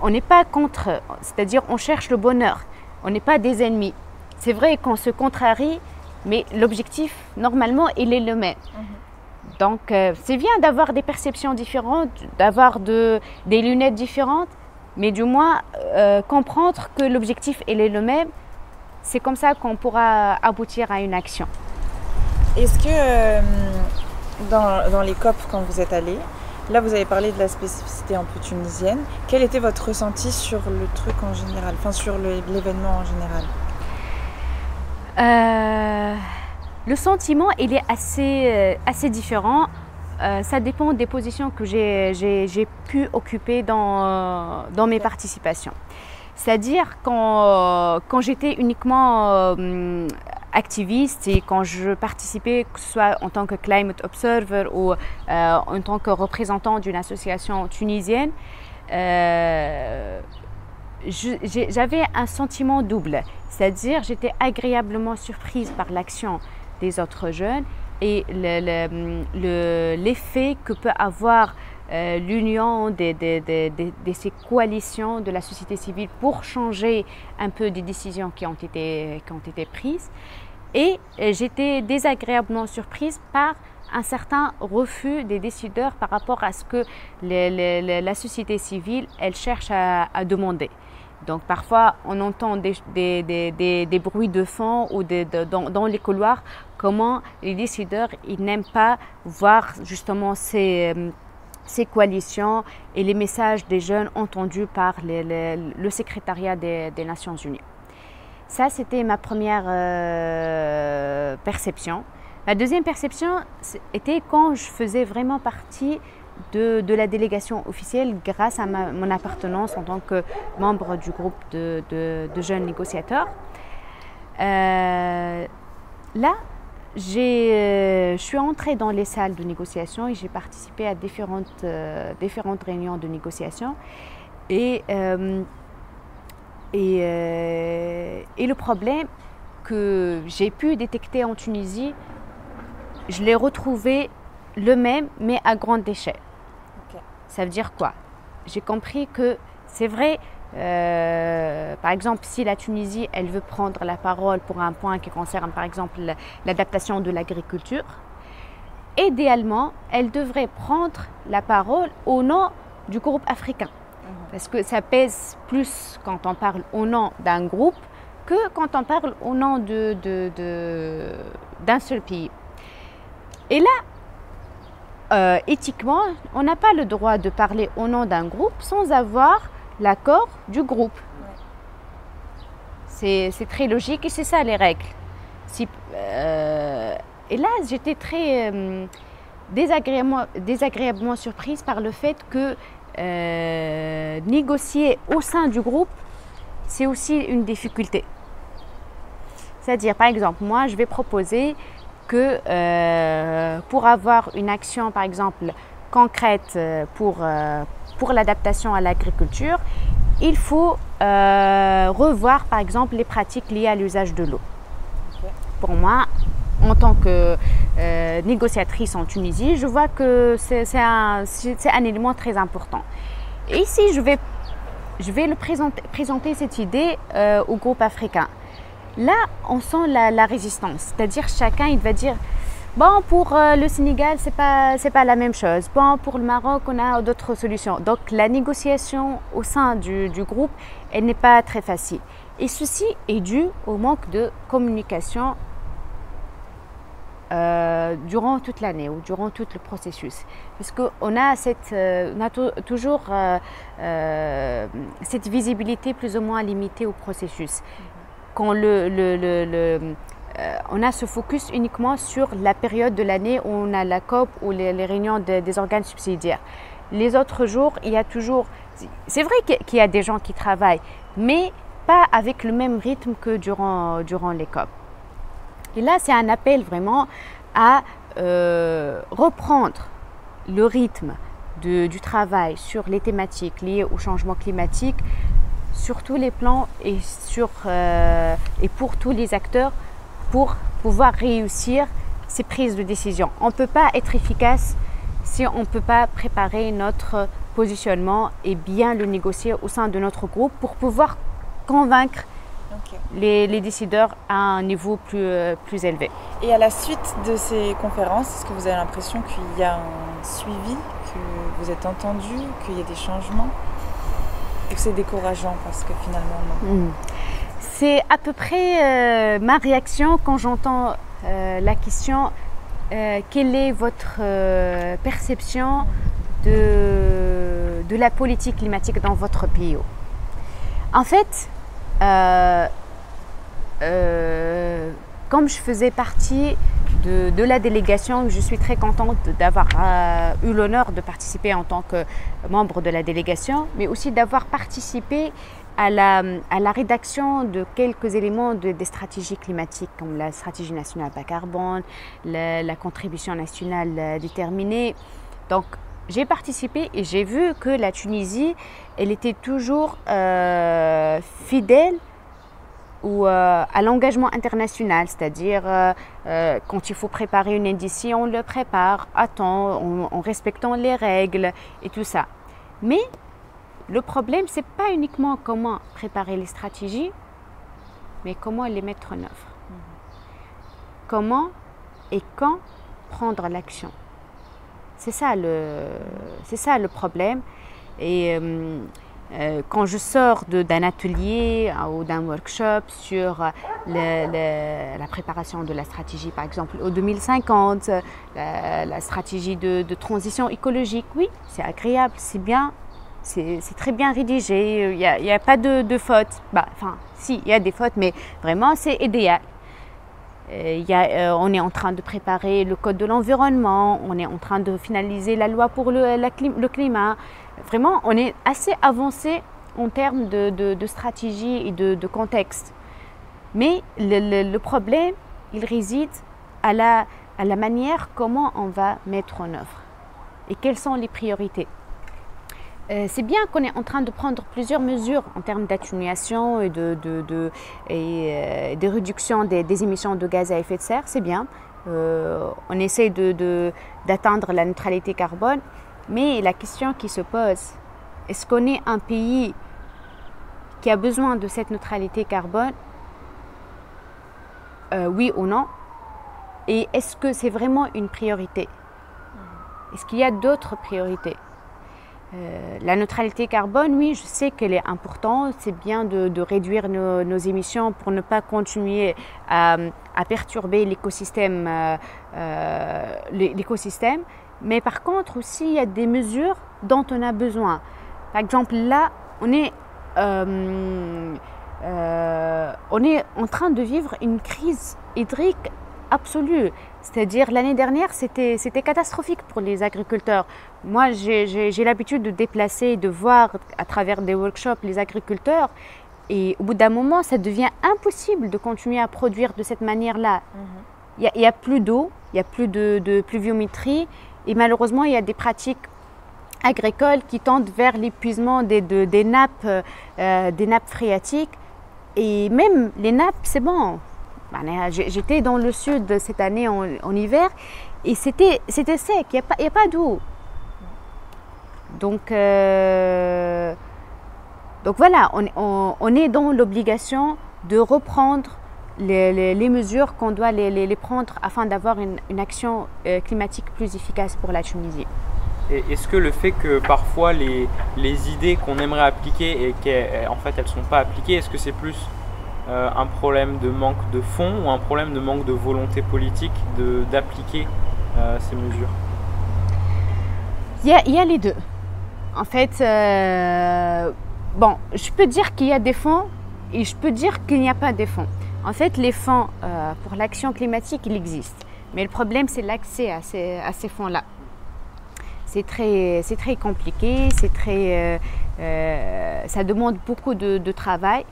on n'est pas contre, c'est-à-dire on cherche le bonheur, on n'est pas des ennemis. C'est vrai qu'on se contrarie, mais l'objectif, normalement, il est le même. Donc c'est bien d'avoir des perceptions différentes, d'avoir des lunettes différentes, mais du moins comprendre que l'objectif, il est le même. C'est comme ça qu'on pourra aboutir à une action. Est-ce que dans les COP, quand vous êtes allés, là vous avez parlé de la spécificité un peu tunisienne, quel était votre ressenti sur le truc en général, enfin sur l'événement en général? Le sentiment, il est assez différent. Ça dépend des positions que j'ai pu occuper dans mes participations. C'est-à-dire quand j'étais uniquement activiste et quand je participais, que ce soit en tant que Climate Observer ou en tant que représentant d'une association tunisienne, j'avais un sentiment double, c'est-à-dire j'étais agréablement surprise par l'action des autres jeunes et l'effet que peut avoir l'union de ces coalitions de la société civile pour changer un peu des décisions qui ont été prises. Et j'étais désagréablement surprise par un certain refus des décideurs par rapport à ce que la société civile, elle cherche à demander. Donc parfois, on entend des bruits de fond ou dans les couloirs, comment les décideurs ils n'aiment pas voir justement ces coalitions et les messages des jeunes entendus par le secrétariat des Nations Unies. Ça, c'était ma première perception. La deuxième perception était quand je faisais vraiment partie de la délégation officielle grâce à mon appartenance en tant que membre du groupe de jeunes négociateurs. Là, je suis entrée dans les salles de négociation et j'ai participé à différentes réunions de négociation. Et le problème que j'ai pu détecter en Tunisie, je l'ai retrouvé le même, mais à grande échelle. Okay. Ça veut dire quoi? J'ai compris que c'est vrai, par exemple, si la Tunisie, elle veut prendre la parole pour un point qui concerne, par exemple, l'adaptation de l'agriculture, idéalement, elle devrait prendre la parole au nom du groupe africain. Parce que ça pèse plus quand on parle au nom d'un groupe que quand on parle au nom d'un seul pays. Et là, éthiquement, on n'a pas le droit de parler au nom d'un groupe sans avoir l'accord du groupe. C'est très logique et c'est ça les règles. Et là, j'étais très désagréablement surprise par le fait que négocier au sein du groupe, c'est aussi une difficulté. C'est-à-dire, par exemple, moi, je vais proposer que pour avoir une action, par exemple, concrète pour l'adaptation à l'agriculture, il faut revoir, par exemple, les pratiques liées à l'usage de l'eau. Okay. Pour moi, en tant que négociatrice en Tunisie, je vois que c'est un élément très important. Et ici, je vais présenter cette idée au groupe africain. Là, on sent la résistance, c'est-à-dire chacun il va dire bon, pour le Sénégal, c'est pas la même chose. Bon, pour le Maroc, on a d'autres solutions. Donc, la négociation au sein du groupe, elle n'est pas très facile. Et ceci est dû au manque de communication durant toute l'année ou durant tout le processus. Parce qu'on a toujours cette visibilité plus ou moins limitée au processus. Quand on a ce focus uniquement sur la période de l'année où on a la COP ou les réunions des organes subsidiaires. Les autres jours, il y a toujours... C'est vrai qu'il y a des gens qui travaillent, mais pas avec le même rythme que durant les COP. Et là, c'est un appel vraiment à reprendre le rythme du travail sur les thématiques liées au changement climatique sur tous les plans et pour tous les acteurs pour pouvoir réussir ces prises de décision. On ne peut pas être efficace si on ne peut pas préparer notre positionnement et bien le négocier au sein de notre groupe pour pouvoir convaincre les décideurs à un niveau plus élevé. Et à la suite de ces conférences, est-ce que vous avez l'impression qu'il y a un suivi, que vous êtes entendu, qu'il y a des changements? Ou c'est décourageant parce que finalement non? C'est à peu près ma réaction quand j'entends la question quelle est votre perception de la politique climatique dans votre pays? En fait, comme je faisais partie de la délégation, je suis très contente d'avoir eu l'honneur de participer en tant que membre de la délégation, mais aussi d'avoir participé à la rédaction de quelques éléments des stratégies climatiques, comme la stratégie nationale bas carbone, la contribution nationale déterminée. Donc, j'ai participé et j'ai vu que la Tunisie, elle était toujours fidèle à l'engagement international, c'est-à-dire quand il faut préparer une édition, on le prépare à temps, en respectant les règles et tout ça. Mais le problème, ce n'est pas uniquement comment préparer les stratégies, mais comment les mettre en œuvre. Comment et quand prendre l'action. C'est ça le problème. Et quand je sors d'un atelier ou d'un workshop sur la préparation de la stratégie, par exemple, au 2050, la stratégie de transition écologique, oui, c'est agréable, c'est bien. C'est très bien rédigé, il n'y a pas de fautes. Enfin, si, il y a des fautes, mais vraiment, c'est idéal. On est en train de préparer le code de l'environnement, on est en train de finaliser la loi pour le climat. Vraiment, on est assez avancé en termes de stratégie et de contexte. Mais le problème, il réside à la manière comment on va mettre en œuvre et quelles sont les priorités. C'est bien qu'on est en train de prendre plusieurs mesures en termes d'atténuation et de réduction des émissions de gaz à effet de serre, c'est bien. On essaie d'atteindre la neutralité carbone, mais la question qui se pose, est-ce qu'on est un pays qui a besoin de cette neutralité carbone? Oui ou non? Et est-ce que c'est vraiment une priorité? Est-ce qu'il y a d'autres priorités? La neutralité carbone, oui, je sais qu'elle est importante. C'est bien de réduire nos émissions pour ne pas continuer à perturber l'écosystème. Mais par contre aussi, il y a des mesures dont on a besoin. Par exemple, là, on est en train de vivre une crise hydrique absolue. C'est-à-dire l'année dernière, c'était catastrophique pour les agriculteurs. Moi, j'ai l'habitude de déplacer et de voir à travers des workshops les agriculteurs. Et au bout d'un moment, ça devient impossible de continuer à produire de cette manière-là. Il n'y a plus d'eau, il n'y a plus de pluviométrie. Et malheureusement, il y a des pratiques agricoles qui tendent vers l'épuisement des nappes phréatiques. Et même les nappes, c'est bon. J'étais dans le sud cette année en hiver et c'était sec, il n'y a pas d'eau. Donc voilà, on est dans l'obligation de reprendre les mesures qu'on doit les prendre afin d'avoir une action climatique plus efficace pour la Tunisie. Et est-ce que le fait que parfois les idées qu'on aimerait appliquer et qu'en fait elles ne sont pas appliquées, est-ce que c'est plus un problème de manque de fonds ou un problème de manque de volonté politique d'appliquer ces mesures? Il y a les deux. En fait, je peux dire qu'il y a des fonds et je peux dire qu'il n'y a pas de fonds. En fait, les fonds pour l'action climatique, ils existent. Mais le problème, c'est l'accès à ces fonds-là. C'est très compliqué, ça demande beaucoup de travail.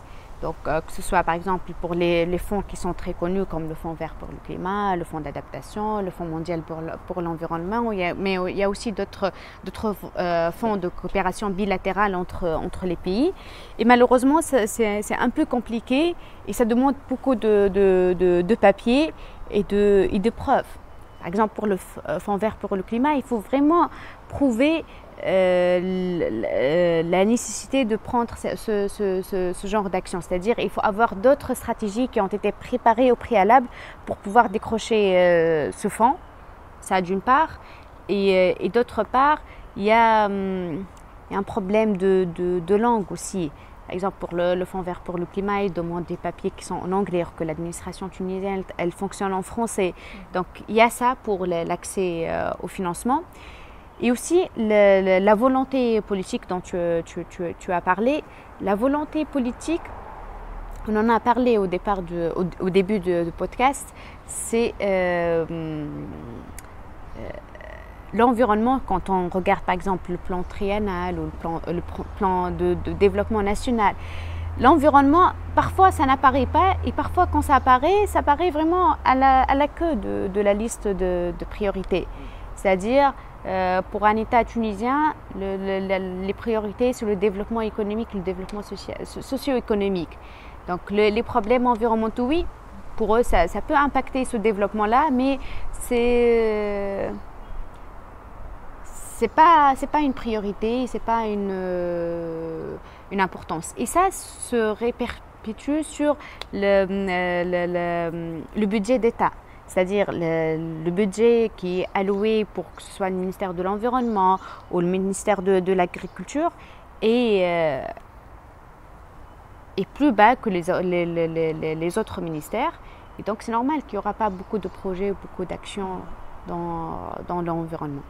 Donc, que ce soit par exemple pour les fonds qui sont très connus comme le Fonds vert pour le climat, le Fonds d'adaptation, le Fonds mondial pour l'environnement, mais il y a aussi d'autres fonds de coopération bilatérale entre les pays. Et malheureusement, c'est un peu compliqué et ça demande beaucoup de papier et de preuves. Par exemple, pour le Fonds vert pour le climat, il faut vraiment prouver la nécessité de prendre ce genre d'action. C'est-à-dire qu'il faut avoir d'autres stratégies qui ont été préparées au préalable pour pouvoir décrocher ce fonds. Ça d'une part. Et d'autre part, il y a un problème de langue aussi. Par exemple, pour le Fonds vert pour le climat, il demande des papiers qui sont en anglais, alors que l'administration tunisienne, elle fonctionne en français. Donc, il y a ça pour l'accès au financement. Et aussi, la volonté politique dont tu as parlé. La volonté politique, on en a parlé au début du podcast, c'est l'environnement. Quand on regarde par exemple le plan triennal ou le plan de développement national, l'environnement, parfois ça n'apparaît pas et parfois quand ça apparaît vraiment à la queue de la liste de priorités. C'est-à-dire, pour un État tunisien, les priorités c'est le développement économique, le développement socio-économique. Donc les problèmes environnementaux, oui, pour eux ça peut impacter ce développement-là, mais c'est pas une priorité, c'est pas une importance. Et ça se réperpétue sur le budget d'État. C'est-à-dire le budget qui est alloué pour que ce soit le ministère de l'Environnement ou le ministère de l'Agriculture est plus bas que les autres ministères. Et donc c'est normal qu'il n'y aura pas beaucoup de projets, beaucoup d'actions dans l'environnement.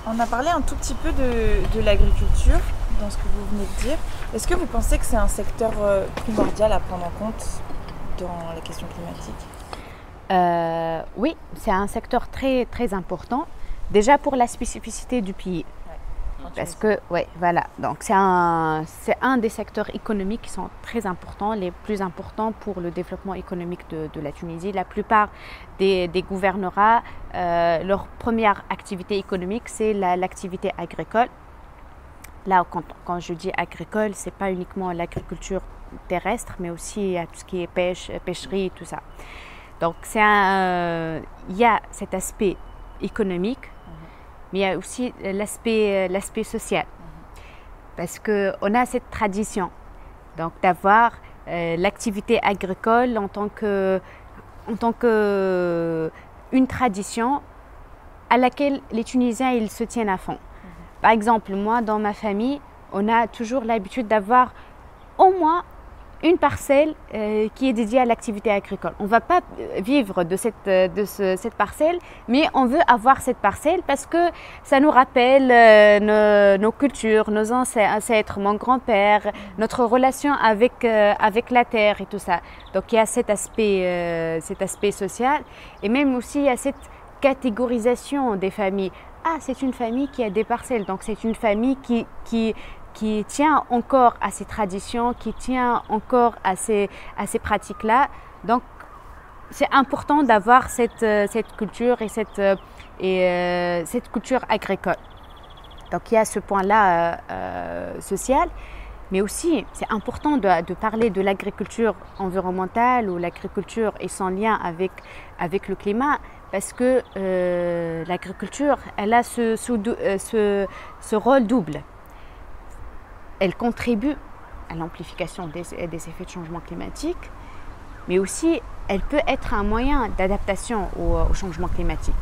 On a parlé un tout petit peu de l'agriculture dans ce que vous venez de dire. Est-ce que vous pensez que c'est un secteur primordial à prendre en compte dans la question climatique ? Oui, c'est un secteur très, très important, déjà pour la spécificité du pays. Parce que, voilà, donc c'est un des secteurs économiques qui sont très importants, les plus importants pour le développement économique de la Tunisie. La plupart des gouvernorats, leur première activité économique, c'est l'activité agricole. Là, quand je dis agricole, ce n'est pas uniquement l'agriculture terrestre, mais aussi tout ce qui est pêche, pêcherie, tout ça. Donc, il y a cet aspect économique, mais il y a aussi l'aspect social. Parce qu'on a cette tradition donc d'avoir l'activité agricole en tant que une tradition à laquelle les Tunisiens ils se tiennent à fond. Par exemple, moi, dans ma famille, on a toujours l'habitude d'avoir au moins une parcelle qui est dédiée à l'activité agricole. On ne va pas vivre de cette parcelle, mais on veut avoir cette parcelle parce que ça nous rappelle nos cultures, nos ancêtres, mon grand-père, notre relation avec la terre et tout ça. Donc il y a cet aspect social et même aussi il y a cette catégorisation des familles. Ah, c'est une famille qui a des parcelles, donc c'est une famille qui tient encore à ces traditions, qui tient encore à ces pratiques-là. Donc, c'est important d'avoir cette culture et cette culture agricole. Donc, il y a ce point-là social, mais aussi, c'est important de parler de l'agriculture environnementale ou l'agriculture et son lien avec le climat, parce que l'agriculture, elle a ce rôle double. Elle contribue à l'amplification des effets de changement climatique, mais aussi elle peut être un moyen d'adaptation au changement climatique.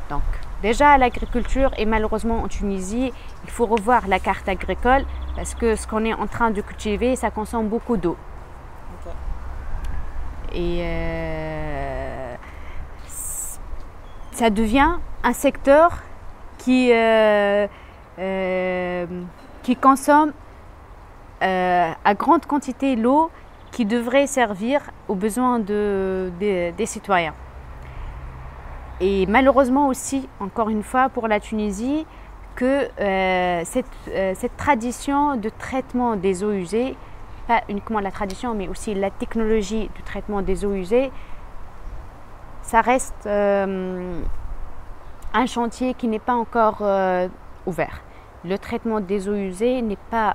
Donc déjà l'agriculture, et malheureusement en Tunisie, il faut revoir la carte agricole parce que ce qu'on est en train de cultiver, ça consomme beaucoup d'eau. Okay. Et ça devient un secteur qui consomme à grande quantité l'eau qui devrait servir aux besoins des citoyens. Et malheureusement aussi, encore une fois, pour la Tunisie, que cette tradition de traitement des eaux usées, pas uniquement la tradition, mais aussi la technologie du traitement des eaux usées, ça reste un chantier qui n'est pas encore ouvert. Le traitement des eaux usées n'est pas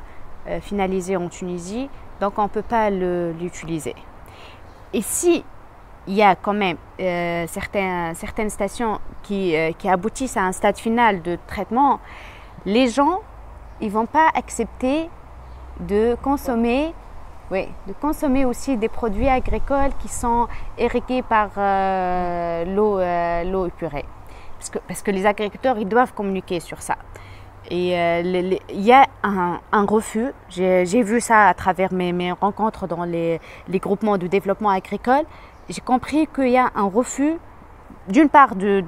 finalisé en Tunisie, donc on ne peut pas l'utiliser. Et si il y a quand même certaines stations qui aboutissent à un stade final de traitement, les gens ils vont pas accepter de consommer aussi des produits agricoles qui sont irrigués par l'eau épurée. Parce que les agriculteurs ils doivent communiquer sur ça. Et il y a un refus, j'ai vu ça à travers mes rencontres dans les groupements de développement agricole. J'ai compris qu'il y a un refus d'une part de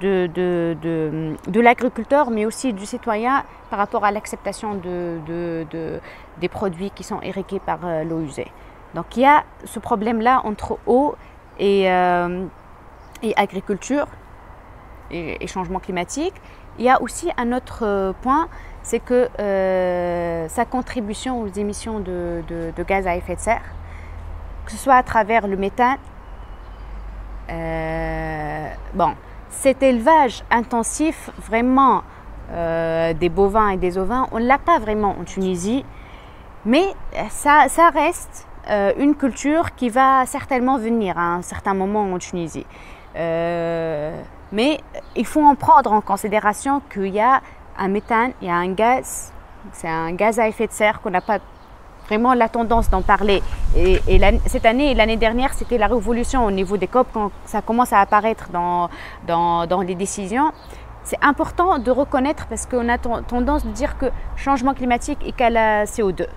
l'agriculteur, mais aussi du citoyen par rapport à l'acceptation des produits qui sont irrigués par l'eau usée. Donc il y a ce problème-là entre eau et agriculture et changement climatique. Il y a aussi un autre point, c'est que sa contribution aux émissions de gaz à effet de serre, que ce soit à travers le méthane, cet élevage intensif vraiment des bovins et des ovins, on ne l'a pas vraiment en Tunisie, mais ça reste une culture qui va certainement venir à un certain moment en Tunisie. Mais il faut en prendre en considération qu'il y a un méthane, il y a un gaz, c'est un gaz à effet de serre qu'on n'a pas vraiment la tendance d'en parler. Et cette année et l'année dernière, c'était la révolution au niveau des COP quand ça commence à apparaître dans les décisions. C'est important de reconnaître parce qu'on a tendance de dire que changement climatique égale à CO2.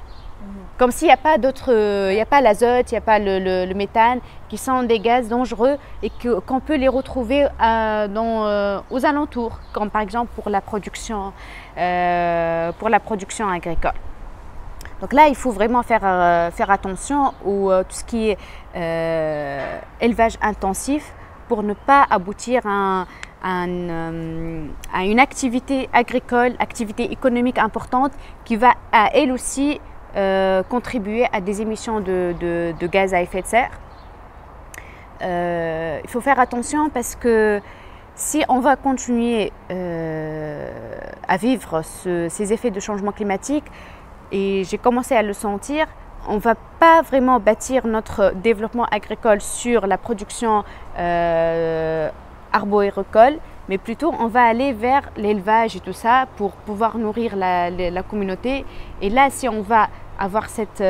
Comme s'il n'y a pas d'autres, il n'y a pas l'azote, il n'y a pas le méthane, qui sont des gaz dangereux et qu'on peut les retrouver aux alentours, comme par exemple pour la production agricole. Donc là, il faut vraiment faire attention à tout ce qui est élevage intensif pour ne pas aboutir à une activité agricole, activité économique importante qui va à elle aussi contribuer à des émissions de gaz à effet de serre. Il faut faire attention parce que si on va continuer à vivre ces effets de changement climatique, et j'ai commencé à le sentir, on ne va pas vraiment bâtir notre développement agricole sur la production arbo-agricole, mais plutôt on va aller vers l'élevage et tout ça pour pouvoir nourrir la communauté. Et là, si on va avoir cette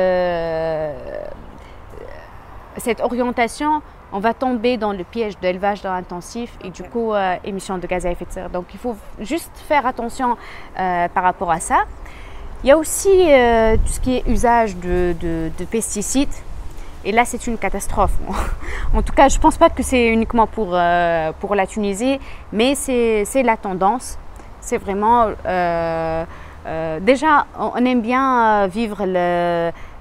orientation, on va tomber dans le piège de l'élevage intensif et du coup, émission de gaz à effet de serre. Donc, il faut juste faire attention par rapport à ça. Il y a aussi tout ce qui est usage de pesticides. Et là, c'est une catastrophe. En tout cas, je ne pense pas que c'est uniquement pour la Tunisie, mais c'est la tendance. C'est vraiment... déjà, on aime bien vivre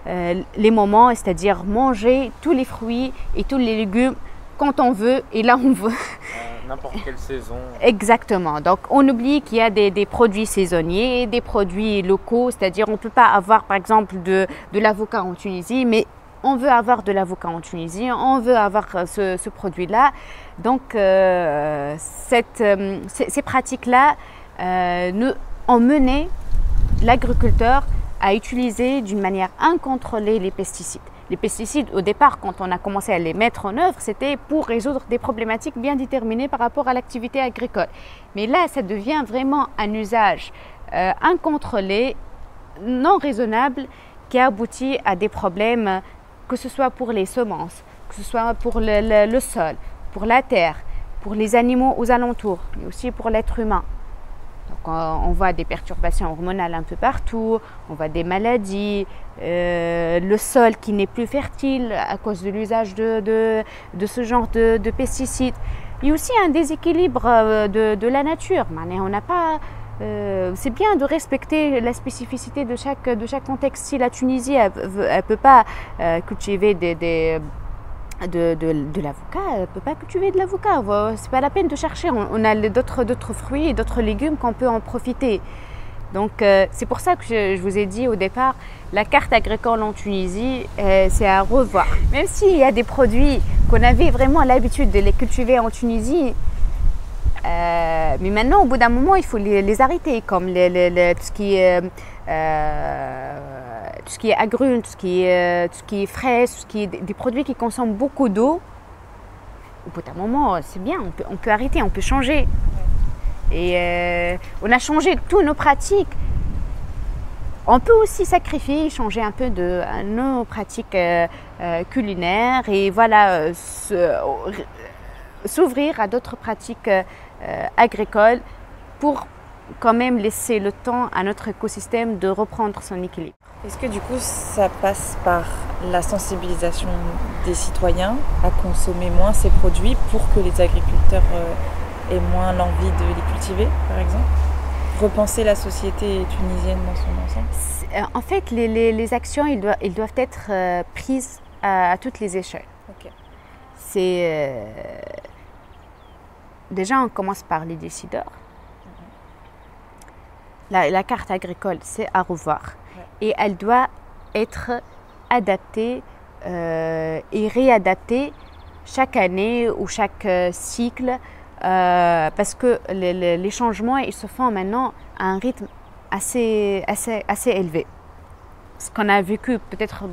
les moments, c'est-à-dire manger tous les fruits et tous les légumes quand on veut et là on veut. N'importe quelle saison. Exactement. Donc, on oublie qu'il y a des produits saisonniers, des produits locaux, c'est-à-dire on ne peut pas avoir, par exemple, de l'avocat en Tunisie, mais on veut avoir de l'avocat en Tunisie, on veut avoir ce produit-là. Donc, ces pratiques-là ont mené l'agriculteur à utiliser d'une manière incontrôlée les pesticides. Les pesticides, au départ, quand on a commencé à les mettre en œuvre, c'était pour résoudre des problématiques bien déterminées par rapport à l'activité agricole. Mais là, ça devient vraiment un usage incontrôlé, non raisonnable, qui aboutit à des problèmes, que ce soit pour les semences, que ce soit pour le sol, pour la terre, pour les animaux aux alentours, mais aussi pour l'être humain. Donc, on voit des perturbations hormonales un peu partout, on voit des maladies, le sol qui n'est plus fertile à cause de l'usage de ce genre de pesticides. Il y a aussi un déséquilibre de la nature. On n'a pas, c'est bien de respecter la spécificité de chaque contexte. Si la Tunisie elle peut pas cultiver de l'avocat, elle ne peut pas cultiver de l'avocat. C'est pas la peine de chercher. On a d'autres fruits et d'autres légumes qu'on peut en profiter. Donc, c'est pour ça que je vous ai dit au départ, la carte agricole en Tunisie, c'est à revoir. Même s'il y a des produits qu'on avait vraiment l'habitude de les cultiver en Tunisie, mais maintenant, au bout d'un moment, il faut les arrêter, comme tout ce qui est agrumes, tout ce qui est fraises, tout ce qui est des produits qui consomment beaucoup d'eau. Au bout d'un moment, c'est bien, on peut arrêter, on peut changer. Et on a changé toutes nos pratiques. On peut aussi sacrifier, changer un peu de nos pratiques culinaires et voilà, s'ouvrir à d'autres pratiques agricoles pour quand même laisser le temps à notre écosystème de reprendre son équilibre. Est-ce que du coup ça passe par la sensibilisation des citoyens à consommer moins ces produits pour que les agriculteurs aient moins l'envie de les cultiver, par exemple? Repenser la société tunisienne dans son ensemble? En fait, les actions, ils doivent être prises à toutes les échelles. Okay. C'est déjà, on commence par les décideurs. la carte agricole, c'est à revoir. Ouais. Et elle doit être adaptée et réadaptée chaque année ou chaque cycle, parce que les changements ils se font maintenant à un rythme assez élevé. Ce qu'on a vécu peut-être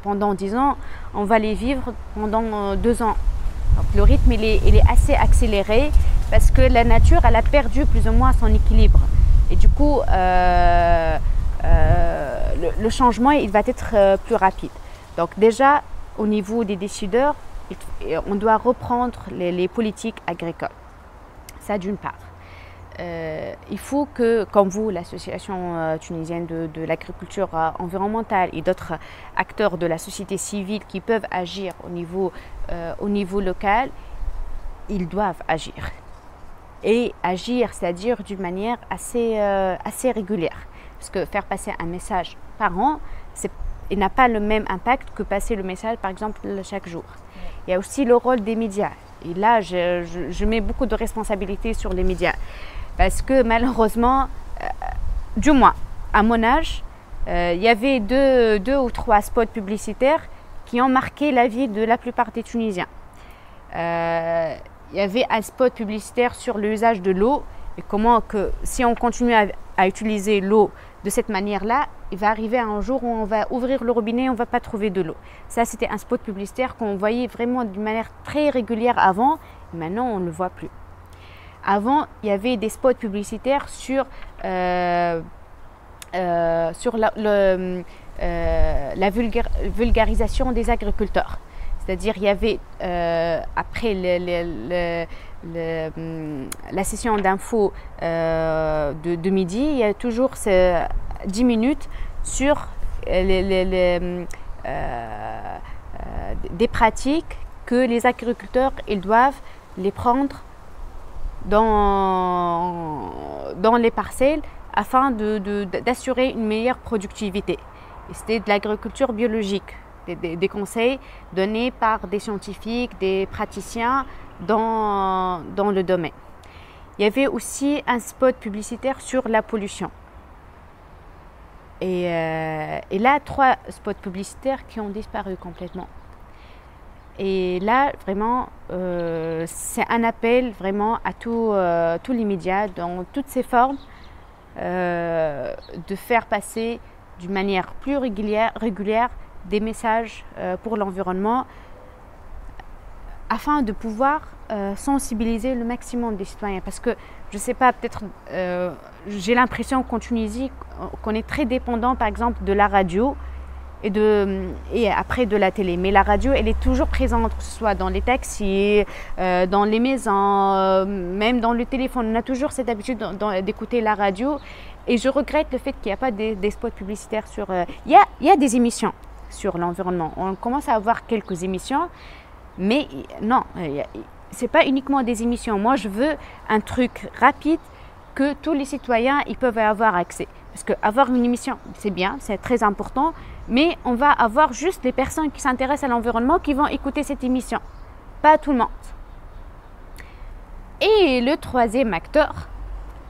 pendant 10 ans, on va les vivre pendant 2 ans. Donc, le rythme il est assez accéléré parce que la nature elle a perdu plus ou moins son équilibre. Et du coup, le changement il va être plus rapide. Donc déjà, au niveau des décideurs, on doit reprendre les politiques agricoles. Ça d'une part. Il faut que, comme vous, l'association tunisienne de l'agriculture environnementale et d'autres acteurs de la société civile qui peuvent agir au niveau local, ils doivent agir. Et agir, c'est-à-dire d'une manière assez régulière. Parce que faire passer un message par an, il n'a pas le même impact que passer le message, par exemple, chaque jour. Il y a aussi le rôle des médias. Et là, je mets beaucoup de responsabilités sur les médias. Parce que malheureusement, du moins, à mon âge, il y avait deux ou trois spots publicitaires qui ont marqué la vie de la plupart des Tunisiens. Il y avait un spot publicitaire sur l'usage de l'eau et comment que si on continue à utiliser l'eau de cette manière-là, il va arriver un jour où on va ouvrir le robinet et on ne va pas trouver de l'eau. Ça, c'était un spot publicitaire qu'on voyait vraiment d'une manière très régulière avant. Et maintenant, on ne le voit plus. Avant, il y avait des spots publicitaires sur la vulgarisation des agriculteurs. C'est-à-dire, il y avait, après la session d'infos de midi, il y a toujours 10 minutes sur des pratiques que les agriculteurs ils doivent les prendre dans les parcelles afin d'assurer une meilleure productivité. C'était de l'agriculture biologique, des conseils donnés par des scientifiques, des praticiens dans le domaine. Il y avait aussi un spot publicitaire sur la pollution. Et là, 3 spots publicitaires qui ont disparu complètement. Et là, vraiment, c'est un appel vraiment à tous les médias, dans toutes ces formes, de faire passer d'une manière plus régulière des messages pour l'environnement afin de pouvoir sensibiliser le maximum des citoyens. Parce que, je ne sais pas, peut-être, j'ai l'impression qu'en Tunisie, qu'on est très dépendant, par exemple, de la radio et après de la télé. Mais la radio, elle est toujours présente, que ce soit dans les taxis, dans les maisons, même dans le téléphone. On a toujours cette habitude d'écouter la radio. Et je regrette le fait qu'il n'y a pas des spots publicitaires sur... Il y a des émissions sur l'environnement. On commence à avoir quelques émissions, mais non, ce n'est pas uniquement des émissions. Moi, je veux un truc rapide que tous les citoyens ils peuvent avoir accès. Parce qu'avoir une émission, c'est bien, c'est très important, mais on va avoir juste les personnes qui s'intéressent à l'environnement qui vont écouter cette émission, pas tout le monde. Et le troisième acteur,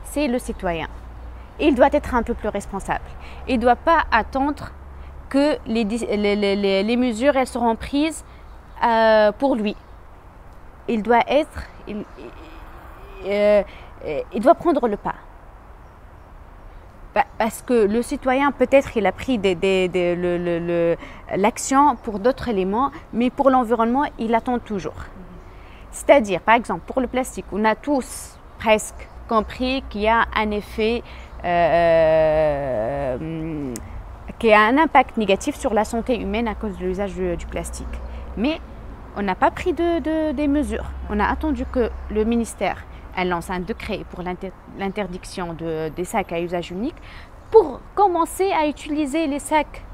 c'est le citoyen. Il doit être un peu plus responsable. Il ne doit pas attendre que les mesures elles seront prises pour lui. Il doit doit prendre le pas. Parce que le citoyen, peut-être, il a pris l'action pour d'autres éléments, mais pour l'environnement, il attend toujours. C'est-à-dire, par exemple, pour le plastique, on a tous presque compris qu'il y a un effet, qu'il y a un impact négatif sur la santé humaine à cause de l'usage du plastique. Mais on n'a pas pris des mesures. On a attendu que le ministère elle lance un décret pour l'interdiction des sacs à usage unique pour commencer à utiliser les sacs,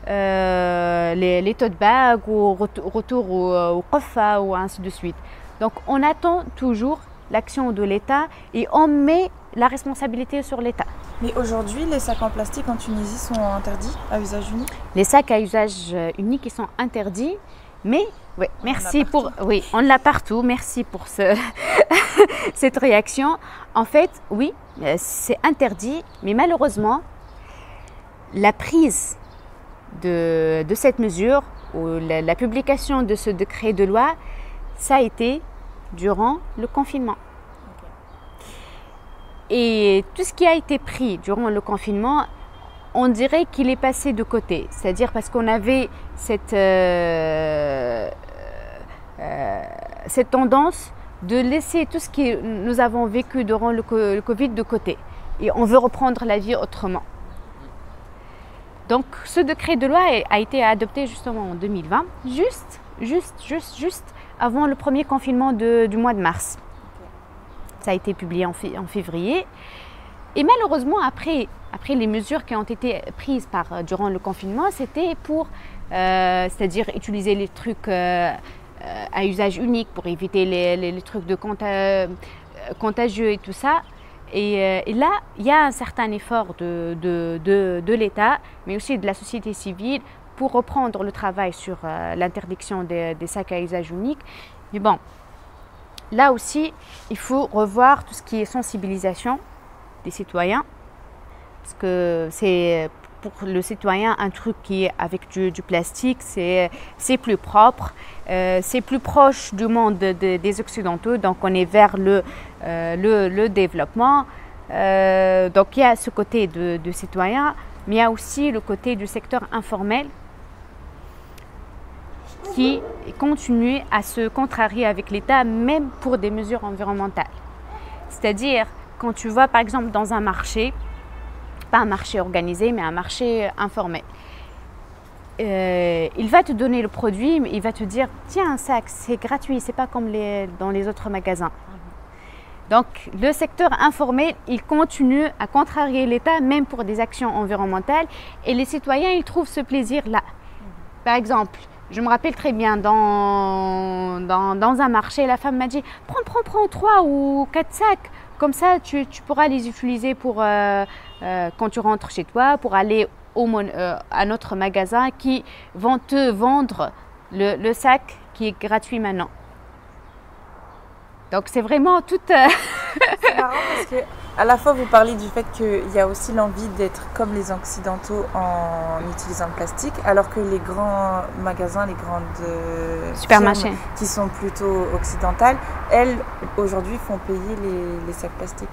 les tote bags ou retour au Kofa ou ainsi de suite. Donc on attend toujours l'action de l'État et on met la responsabilité sur l'État. Mais aujourd'hui, les sacs en plastique en Tunisie sont interdits à usage unique? Les sacs à usage unique ils sont interdits, Mais oui, merci pour. Oui, on l'a partout. Merci pour cette réaction. En fait, oui, c'est interdit, mais malheureusement, la prise de cette mesure ou la publication de ce décret de loi, ça a été durant le confinement. Et tout ce qui a été pris durant le confinement, on dirait qu'il est passé de côté. C'est-à-dire parce qu'on avait cette tendance de laisser tout ce que nous avons vécu durant le Covid de côté. Et on veut reprendre la vie autrement. Donc ce décret de loi a été adopté justement en 2020, juste avant le premier confinement du mois de mars. Ça a été publié en février. Et malheureusement, après les mesures qui ont été prises durant le confinement, c'était pour, c'est-à-dire utiliser les trucs à usage unique pour éviter les trucs de contagieux et tout ça. Et là, il y a un certain effort de l'État, mais aussi de la société civile pour reprendre le travail sur l'interdiction des sacs à usage unique. Mais bon, là aussi, il faut revoir tout ce qui est sensibilisation des citoyens, parce que c'est pour le citoyen un truc qui est avec du plastique, c'est plus propre, c'est plus proche du monde des Occidentaux, donc on est vers le développement. Donc il y a ce côté de citoyen, mais il y a aussi le côté du secteur informel qui continue à se contrarier avec l'État, même pour des mesures environnementales. C'est-à-dire, quand tu vas par exemple dans un marché, pas un marché organisé, mais un marché informel, il va te donner le produit, mais il va te dire « Tiens, un sac, c'est gratuit, c'est pas comme dans les autres magasins. » Donc, le secteur informel, il continue à contrarier l'État, même pour des actions environnementales, et les citoyens, ils trouvent ce plaisir-là. Par exemple, je me rappelle très bien, dans un marché, la femme m'a dit « Prends 3 ou 4 sacs, comme ça tu pourras les utiliser pour quand tu rentres chez toi, pour aller à notre magasin qui vont te vendre le sac qui est gratuit maintenant. » Donc c'est vraiment tout… C'est marrant parce que à la fois vous parlez du fait qu'il y a aussi l'envie d'être comme les Occidentaux en utilisant le plastique, alors que les grands magasins, les grandes supermarchés qui sont plutôt occidentales, elles aujourd'hui font payer les sacs plastiques.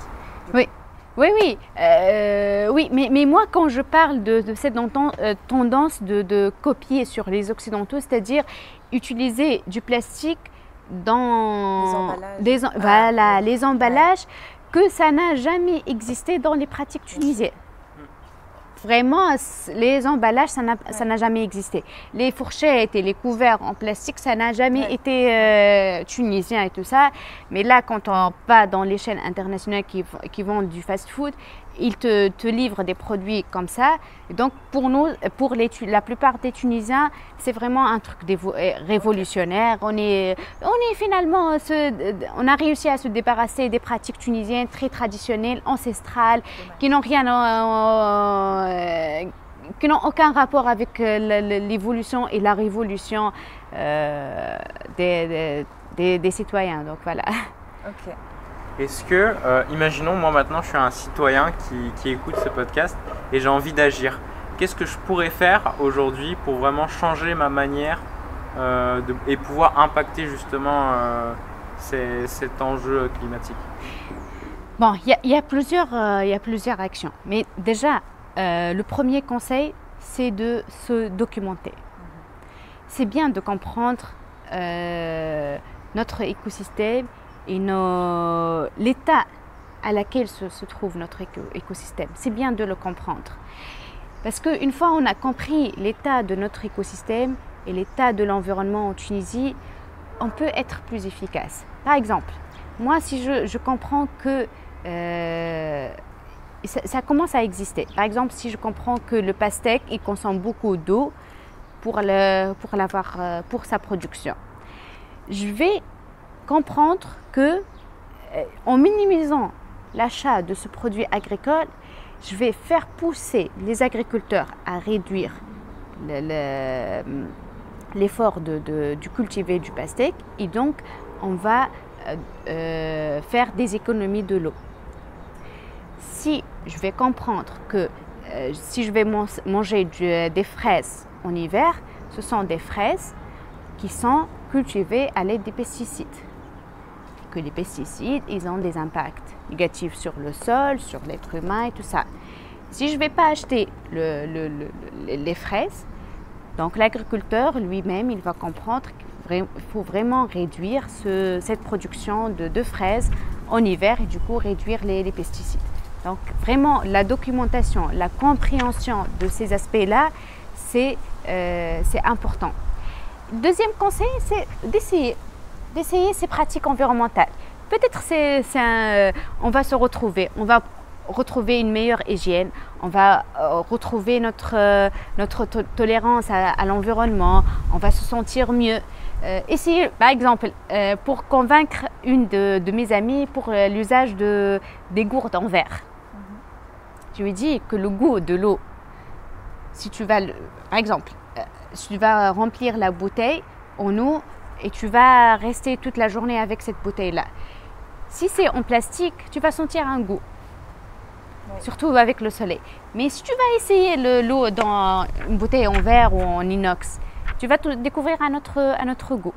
Oui. Oui, mais moi quand je parle de cette tendance de copier sur les Occidentaux, c'est-à-dire utiliser du plastique dans les emballages, que ça n'a jamais existé dans les pratiques tunisiennes. Vraiment, les emballages, ça n'a jamais existé. Les fourchettes et les couverts en plastique, ça n'a jamais été tunisien et tout ça. Mais là, quand on va dans les chaînes internationales qui vendent du fast-food, ils te livrent des produits comme ça. Et donc, pour nous, la plupart des Tunisiens, c'est vraiment un truc révolutionnaire. On a réussi à se débarrasser des pratiques tunisiennes très traditionnelles, ancestrales, qui n'ont aucun rapport avec l'évolution et la révolution des citoyens. Donc voilà. Ok. Est-ce que, imaginons, moi maintenant je suis un citoyen qui écoute ce podcast et j'ai envie d'agir. Qu'est-ce que je pourrais faire aujourd'hui pour vraiment changer ma manière et pouvoir impacter justement cet enjeu climatique? Bon, il y a plusieurs actions. Mais déjà, le premier conseil, c'est de se documenter. C'est bien de comprendre notre écosystème et l'état à laquelle se trouve notre écosystème. C'est bien de le comprendre. Parce qu'une fois on a compris l'état de notre écosystème et l'état de l'environnement en Tunisie, on peut être plus efficace. Par exemple, moi si je comprends que ça commence à exister. Par exemple, si je comprends que le pastèque il consomme beaucoup d'eau pour sa production, je vais comprendre que en minimisant l'achat de ce produit agricole, je vais faire pousser les agriculteurs à réduire l'effort de cultiver du pastèque et donc on va faire des économies de l'eau. Si je vais comprendre que si je vais manger des fraises en hiver, ce sont des fraises qui sont cultivées à l'aide des pesticides. Que les pesticides, ils ont des impacts négatifs sur le sol, sur l'être humain et tout ça. Si je ne vais pas acheter les fraises, donc l'agriculteur lui-même, il va comprendre qu'il faut vraiment réduire cette production de fraises en hiver et du coup réduire les pesticides. Donc vraiment la documentation, la compréhension de ces aspects-là, c'est important. Deuxième conseil, c'est d'essayer ces pratiques environnementales. Peut-être on va se retrouver, on va retrouver une meilleure hygiène, on va retrouver notre tolérance à l'environnement, on va se sentir mieux. Essayez, par exemple, pour convaincre une de mes amies pour l'usage des gourdes en verre. Je lui dis que le goût de l'eau, si tu vas, par exemple, tu vas remplir la bouteille en eau et tu vas rester toute la journée avec cette bouteille-là. Si c'est en plastique, tu vas sentir un goût. Surtout avec le soleil. Mais si tu vas essayer l'eau dans une bouteille en verre ou en inox, tu vas découvrir un autre goût.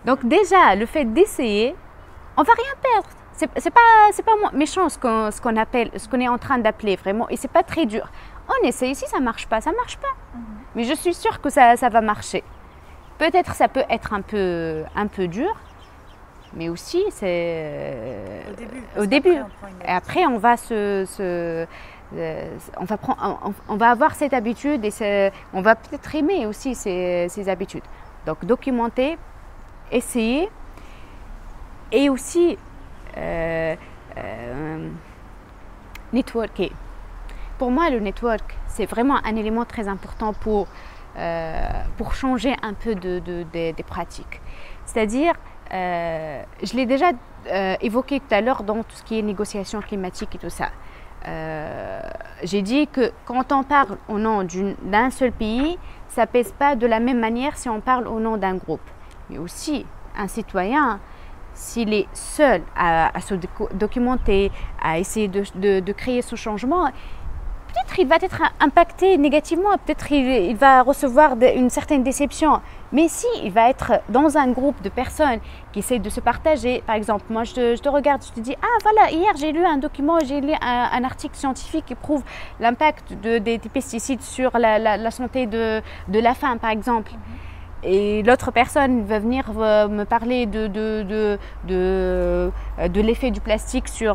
Donc déjà, le fait d'essayer, on ne va rien perdre. C'est pas méchant ce qu'on est en train d'appeler vraiment, et c'est pas très dur. On essaie, si ça marche pas, ça marche pas. Mais je suis sûre que ça va marcher. Peut-être ça peut être un peu dur, mais aussi c'est au début. Et après, on va on va avoir cette habitude et on va peut-être aimer aussi ces habitudes. Donc documenter, essayer et aussi networker. Pour moi, le network, c'est vraiment un élément très important pour changer un peu des pratiques. C'est-à-dire, je l'ai déjà évoqué tout à l'heure dans tout ce qui est négociation climatique et tout ça. J'ai dit que quand on parle au nom d'un seul pays, ça ne pèse pas de la même manière si on parle au nom d'un groupe. Mais aussi, un citoyen, s'il est seul à se documenter, à essayer de créer ce changement, peut-être il va être impacté négativement, peut-être il va recevoir une certaine déception. Mais si il va être dans un groupe de personnes qui essaient de se partager, par exemple, moi je te regarde, je te dis, ah voilà, hier j'ai lu un document, j'ai lu un article scientifique qui prouve l'impact des pesticides sur la santé de la femme, par exemple. Et l'autre personne va venir me parler de l'effet du plastique sur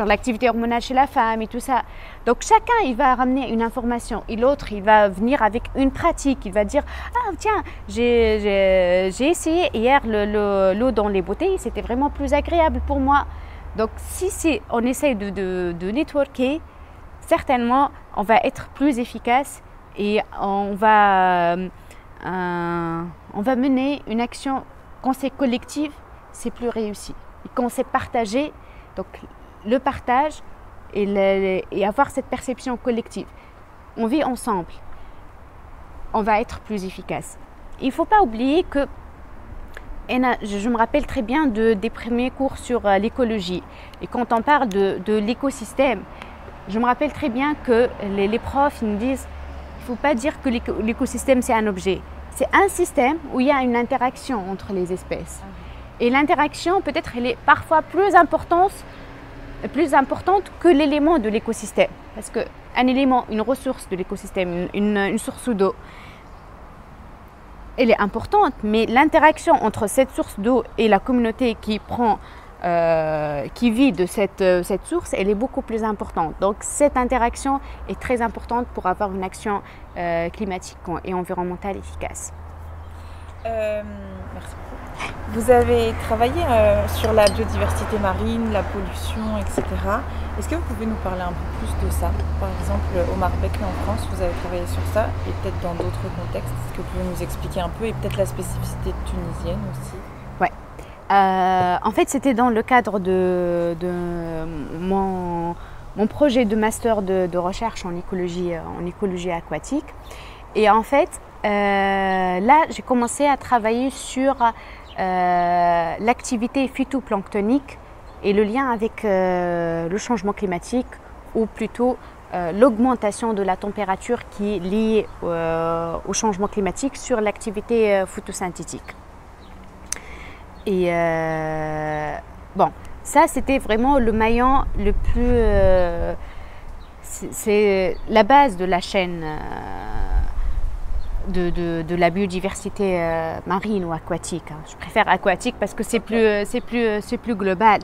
l'activité hormonale chez la femme et tout ça. Donc chacun, il va ramener une information et l'autre, il va venir avec une pratique. Il va dire, ah tiens, j'ai essayé hier l'eau dans les bouteilles, c'était vraiment plus agréable pour moi. Donc si on essaie de networker, certainement, on va être plus efficace et on va mener une action, quand c'est collectif, c'est plus réussi. Et quand c'est partagé, donc le partage et avoir cette perception collective. On vit ensemble, on va être plus efficace. Il ne faut pas oublier que, je me rappelle très bien des premiers cours sur l'écologie. Et quand on parle de l'écosystème, je me rappelle très bien que les profs ils nous disent, il ne faut pas dire que l'écosystème c'est un objet. C'est un système où il y a une interaction entre les espèces. Et l'interaction, peut-être, elle est parfois plus importante que l'élément de l'écosystème. Parce qu'un élément, une ressource de l'écosystème, une source d'eau, elle est importante, mais l'interaction entre cette source d'eau et la communauté qui vit de cette source, elle est beaucoup plus importante. Donc cette interaction est très importante pour avoir une action climatique et environnementale efficace. Merci beaucoup. Vous avez travaillé sur la biodiversité marine, la pollution, etc. Est-ce que vous pouvez nous parler un peu plus de ça? Par exemple, au Marbek en France, vous avez travaillé sur ça, et peut-être dans d'autres contextes. Est-ce que vous pouvez nous expliquer un peu, et peut-être la spécificité tunisienne aussi? Ouais. En fait, c'était dans le cadre de mon mon projet de master de recherche en écologie aquatique. Et en fait, là, j'ai commencé à travailler sur l'activité phytoplanctonique et le lien avec le changement climatique, ou plutôt l'augmentation de la température qui est liée au changement climatique sur l'activité photosynthétique. Et bon, ça c'était vraiment le maillon le plus... c'est la base de la chaîne de la biodiversité marine ou aquatique. Je préfère aquatique parce que c'est plus global.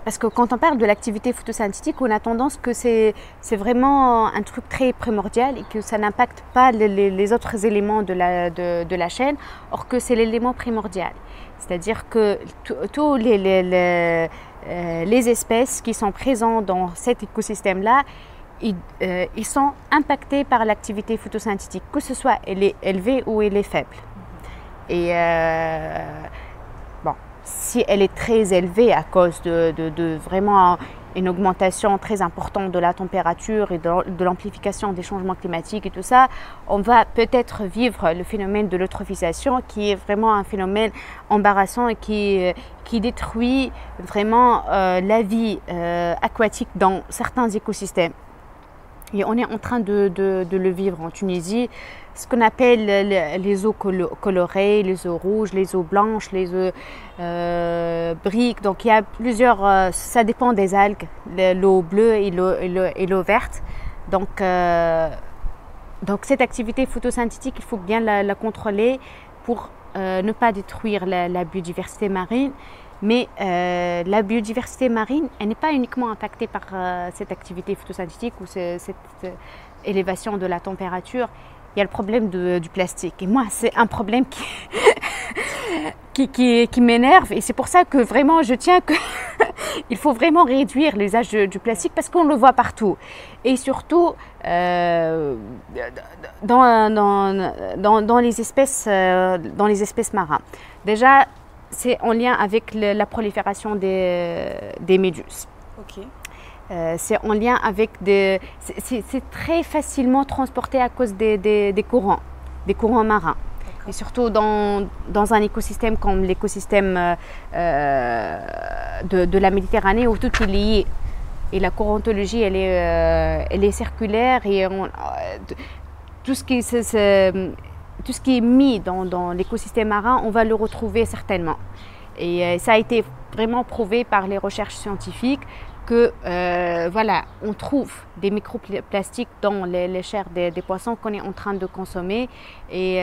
Parce que quand on parle de l'activité photosynthétique, on a tendance que c'est vraiment un truc très primordial et que ça n'impacte pas les autres éléments de la chaîne, or que c'est l'élément primordial. C'est-à-dire que tous les espèces qui sont présentes dans cet écosystème-là, ils sont impactés par l'activité photosynthétique, que ce soit elle est élevée ou elle est faible. Et bon, si elle est très élevée à cause de vraiment une augmentation très importante de la température et de l'amplification des changements climatiques et tout ça, on va peut-être vivre le phénomène de l'eutrophisation qui est vraiment un phénomène embarrassant et qui détruit vraiment la vie aquatique dans certains écosystèmes. Et on est en train de le vivre en Tunisie, ce qu'on appelle les eaux colorées, les eaux rouges, les eaux blanches, les eaux briques. Donc il y a plusieurs, ça dépend des algues, l'eau bleue et l'eau verte. Donc cette activité photosynthétique, il faut bien la contrôler pour ne pas détruire la biodiversité marine. Mais la biodiversité marine, elle n'est pas uniquement impactée par cette activité photosynthétique ou cette élévation de la température. Il y a le problème du plastique. Et moi, c'est un problème qui m'énerve. Et c'est pour ça que vraiment, je tiens qu'il faut vraiment réduire l'usage du plastique parce qu'on le voit partout. Et surtout, dans les espèces marines. Déjà, c'est en lien avec la prolifération des méduses. Ok. C'est en lien avec c'est très facilement transporté à cause des courants marins. Et surtout dans un écosystème comme l'écosystème de la Méditerranée où tout est lié. Et la courantologie, elle est circulaire et tout ce qui est mis dans l'écosystème marin, on va le retrouver certainement. Et ça a été vraiment prouvé par les recherches scientifiques que voilà, on trouve des microplastiques dans les chairs des poissons qu'on est en train de consommer. Et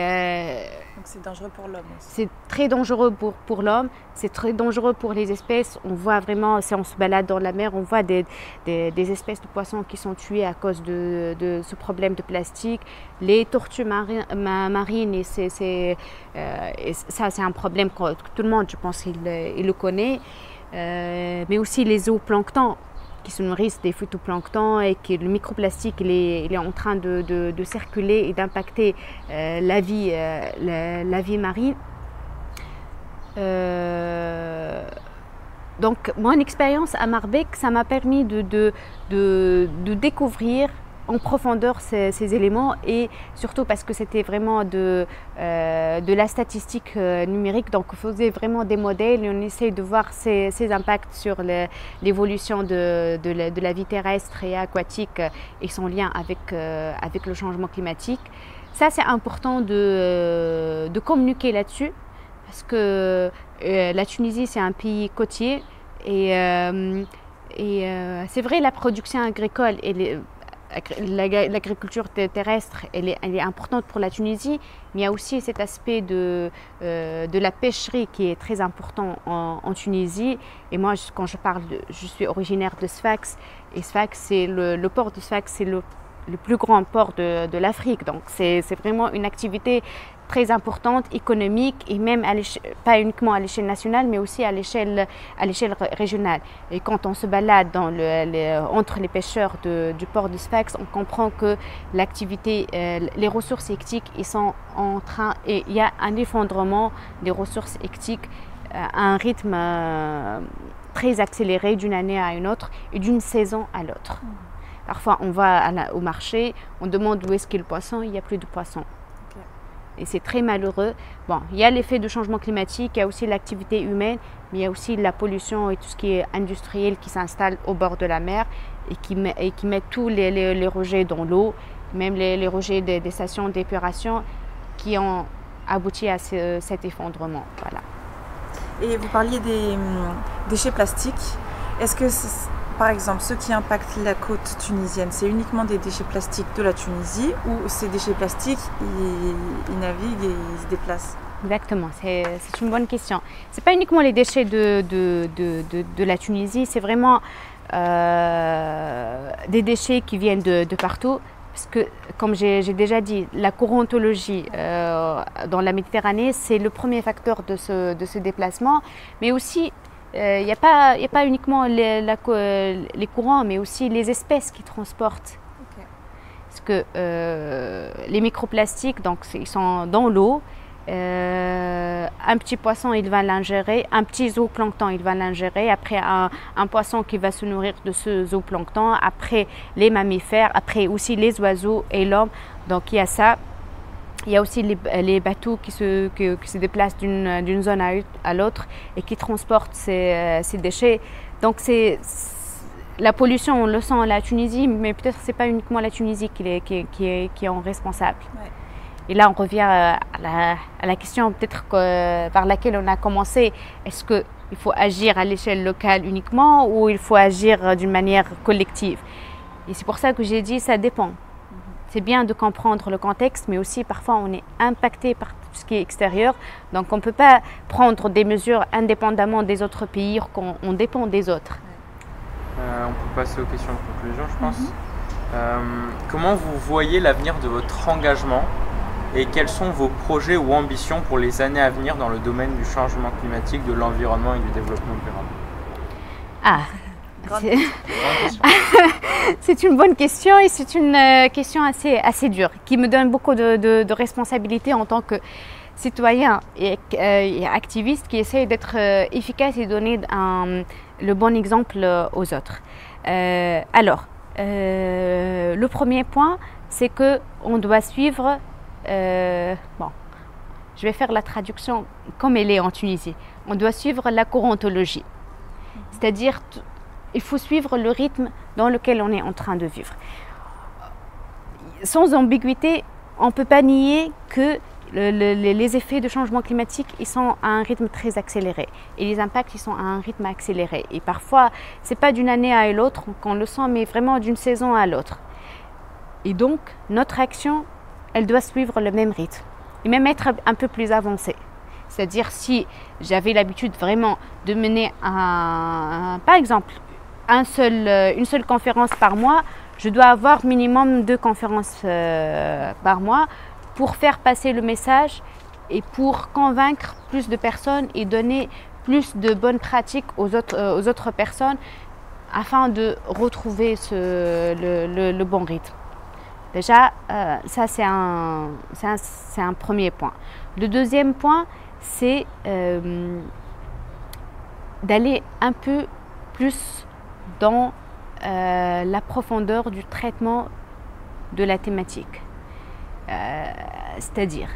donc c'est dangereux pour l'homme aussi. C'est très dangereux pour l'homme, c'est très dangereux pour les espèces. On voit vraiment, si on se balade dans la mer, on voit des espèces de poissons qui sont tuées à cause de ce problème de plastique. Les tortues marines, et ça c'est un problème que tout le monde, je pense, il le connaît. Mais aussi les zooplanctons qui se nourrissent des phytoplanctons et que le microplastique il est en train de circuler et d'impacter la vie marine. Donc mon expérience à Maerbeek, ça m'a permis de découvrir en profondeur ces éléments et surtout parce que c'était vraiment de la statistique numérique. Donc on faisait vraiment des modèles et on essaye de voir ces impacts sur l'évolution de la vie terrestre et aquatique et son lien avec le changement climatique. Ça c'est important de communiquer là-dessus parce que la Tunisie c'est un pays côtier et c'est vrai la production agricole l'agriculture terrestre, elle est importante pour la Tunisie, mais il y a aussi cet aspect de la pêcherie qui est très important en Tunisie. Et moi, quand je suis originaire de Sfax, et Sfax, c'est le port de Sfax, c'est le plus grand port de l'Afrique. Donc, c'est vraiment une activité très importante, économique et même pas uniquement à l'échelle nationale, mais aussi à l'échelle régionale. Et quand on se balade entre les pêcheurs du port de Sfax, on comprend que l'activité, les ressources hectiques, ils sont en train, et il y a un effondrement des ressources hectiques à un rythme très accélérée d'une année à une autre et d'une saison à l'autre. Parfois, on va au marché, on demande où est-ce qu'il y a le poisson, il n'y a plus de poisson. Et c'est très malheureux. Bon, il y a l'effet de changement climatique, il y a aussi l'activité humaine, mais il y a aussi la pollution et tout ce qui est industriel qui s'installe au bord de la mer et qui met tous les rejets dans l'eau, même les rejets des stations d'épuration qui ont abouti à cet effondrement. Voilà. Et vous parliez des déchets plastiques. Est-ce que, par exemple, ceux qui impactent la côte tunisienne, c'est uniquement des déchets plastiques de la Tunisie ou ces déchets plastiques, ils naviguent et ils se déplacent? Exactement, c'est une bonne question. Ce n'est pas uniquement les déchets de la Tunisie, c'est vraiment des déchets qui viennent de partout. Parce que, comme j'ai déjà dit, la courantologie dans la Méditerranée, c'est le premier facteur de ce déplacement. Mais aussi, il n'y a pas uniquement les courants, mais aussi les espèces qui transportent. Parce que les microplastiques, donc, ils sont dans l'eau. Un petit poisson, il va l'ingérer, un petit zooplancton, il va l'ingérer, après un poisson qui va se nourrir de ce zooplancton, après les mammifères, après aussi les oiseaux et l'homme. Donc il y a ça. Il y a aussi les bateaux qui se déplacent d'une zone à l'autre et qui transportent ces déchets. Donc la pollution, on le sent à la Tunisie, mais peut-être ce n'est pas uniquement la Tunisie qui est en responsable. Ouais. Et là, on revient à la question peut-être par laquelle on a commencé. Est-ce qu'il faut agir à l'échelle locale uniquement ou il faut agir d'une manière collective? Et c'est pour ça que j'ai dit ça dépend. C'est bien de comprendre le contexte, mais aussi parfois on est impacté par tout ce qui est extérieur. Donc on ne peut pas prendre des mesures indépendamment des autres pays quand on dépend des autres. On peut passer aux questions de conclusion, je pense. Comment vous voyez l'avenir de votre engagement et quels sont vos projets ou ambitions pour les années à venir dans le domaine du changement climatique, de l'environnement et du développement durable? C'est une bonne question et c'est une question assez dure qui me donne beaucoup de responsabilités en tant que citoyen et activiste qui essaye d'être efficace et donner le bon exemple aux autres. Alors, le premier point, c'est qu'on doit suivre je vais faire la traduction comme elle est en Tunisie. On doit suivre la courantologie. C'est-à-dire, il faut suivre le rythme dans lequel on est en train de vivre. Sans ambiguïté, on ne peut pas nier que les effets de changement climatique, ils sont à un rythme très accéléré. Et les impacts, ils sont à un rythme accéléré. Et parfois, ce n'est pas d'une année à l'autre qu'on le sent, mais vraiment d'une saison à l'autre. Et donc, notre action, elle doit suivre le même rythme et même être un peu plus avancée. C'est-à-dire si j'avais l'habitude vraiment de mener par exemple une seule conférence par mois, je dois avoir minimum 2 conférences par mois pour faire passer le message et pour convaincre plus de personnes et donner plus de bonnes pratiques aux autres personnes afin de retrouver le bon rythme. Déjà, ça c'est un premier point. Le deuxième point, c'est d'aller un peu plus dans la profondeur du traitement de la thématique. C'est-à-dire,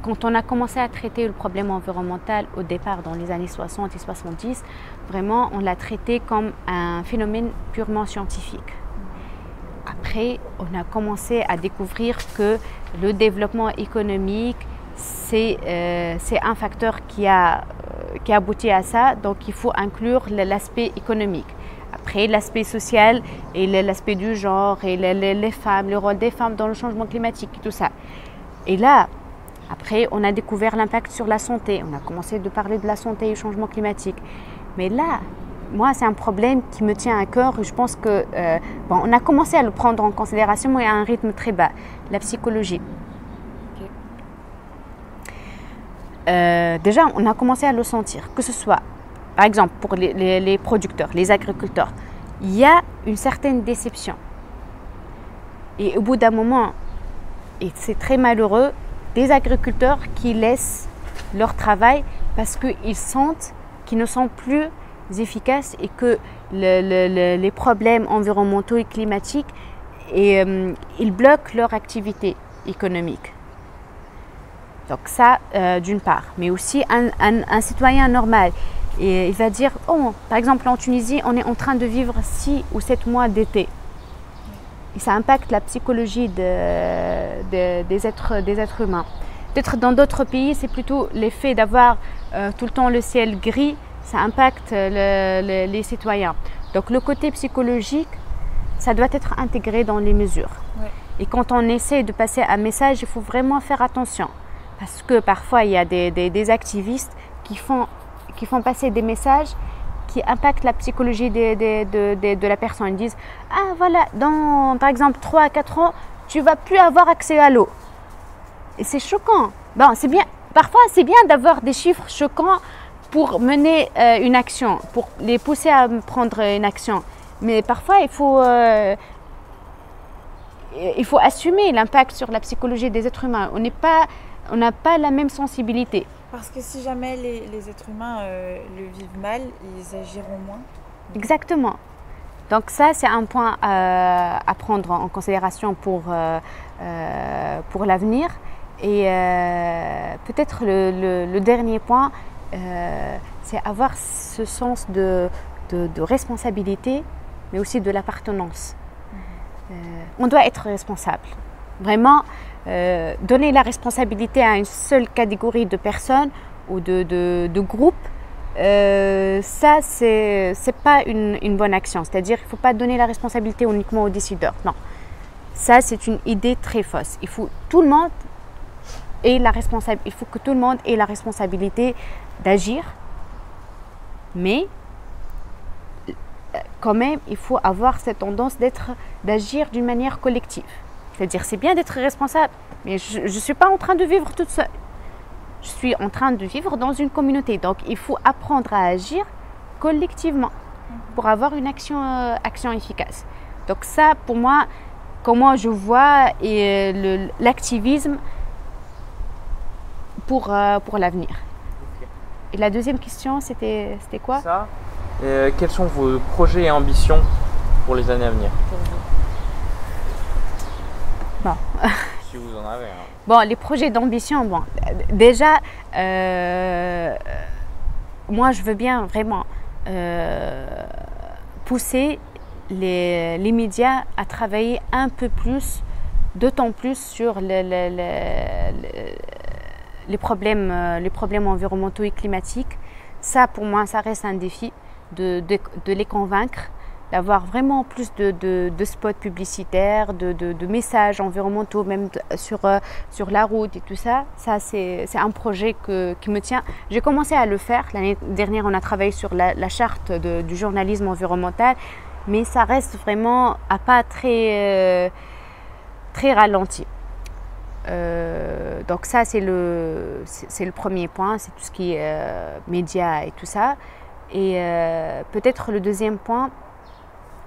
quand on a commencé à traiter le problème environnemental au départ dans les années 60 et 70, vraiment on l'a traité comme un phénomène purement scientifique. Après, on a commencé à découvrir que le développement économique, c'est un facteur qui a abouti à ça, donc il faut inclure l'aspect économique. Après, l'aspect social et l'aspect du genre et les femmes, le rôle des femmes dans le changement climatique et tout ça. Et là, après, on a découvert l'impact sur la santé. On a commencé de parler de la santé et du changement climatique. Mais là, moi, c'est un problème qui me tient à cœur et je pense que on a commencé à le prendre en considération, mais à un rythme très bas. La psychologie. Déjà, on a commencé à le sentir, que ce soit, par exemple, pour les producteurs, les agriculteurs, il y a une certaine déception. Et au bout d'un moment, et c'est très malheureux, des agriculteurs qui laissent leur travail parce qu'ils sentent qu'ils ne sont plus efficaces et que les problèmes environnementaux et climatiques, ils bloquent leur activité économique. Donc ça, d'une part. Mais aussi un citoyen normal. Et il va dire, oh, par exemple en Tunisie, on est en train de vivre 6 ou 7 mois d'été. Et ça impacte la psychologie des êtres humains. Peut-être dans d'autres pays, c'est plutôt l'effet d'avoir tout le temps le ciel gris, ça impacte les citoyens. Donc le côté psychologique, ça doit être intégré dans les mesures. Ouais. Et quand on essaie de passer un message, il faut vraiment faire attention. Parce que parfois, il y a des activistes qui font passer des messages qui impactent la psychologie de la personne. Ils disent « Ah voilà, dans par exemple 3 à 4 ans, tu ne vas plus avoir accès à l'eau. » Et c'est choquant. Bon, c'est bien. Parfois, c'est bien d'avoir des chiffres choquants pour mener une action, pour les pousser à prendre une action. Mais parfois, il faut assumer l'impact sur la psychologie des êtres humains. On n'a pas la même sensibilité. Parce que si jamais les êtres humains le vivent mal, ils agiront moins. Exactement. Donc ça, c'est un point à prendre en considération pour l'avenir. Et peut-être le dernier point, c'est avoir ce sens de responsabilité, mais aussi de l'appartenance. On doit être responsable. Vraiment, donner la responsabilité à une seule catégorie de personnes ou de groupes, ça, c'est pas une bonne action. C'est-à-dire qu'il ne faut pas donner la responsabilité uniquement aux décideurs. Non, ça, c'est une idée très fausse. Il faut que tout le monde ait la responsabilité d'agir, mais quand même, il faut avoir cette tendance d'agir d'une manière collective. C'est-à-dire, c'est bien d'être responsable, mais je ne suis pas en train de vivre toute seule. Je suis en train de vivre dans une communauté. Donc, il faut apprendre à agir collectivement pour avoir une action efficace. Donc ça, pour moi, comment je vois l'activisme pour l'avenir. Okay. Et la deuxième question, c'était quoi? Ça. Quels sont vos projets et ambitions pour les années à venir? Bon. Si vous en avez. Hein. Bon, les projets d'ambition, bon, déjà, moi, je veux bien vraiment pousser les médias à travailler un peu plus, d'autant plus sur les problèmes environnementaux et climatiques. Ça, pour moi, ça reste un défi de les convaincre, d'avoir vraiment plus de spots publicitaires, de messages environnementaux, même sur la route et tout ça. Ça, c'est un projet qui me tient. J'ai commencé à le faire. L'année dernière, on a travaillé sur la charte du journalisme environnemental, mais ça reste vraiment à pas très ralenti. Donc ça, c'est le premier point, c'est tout ce qui est médias et tout ça. Et peut-être le deuxième point,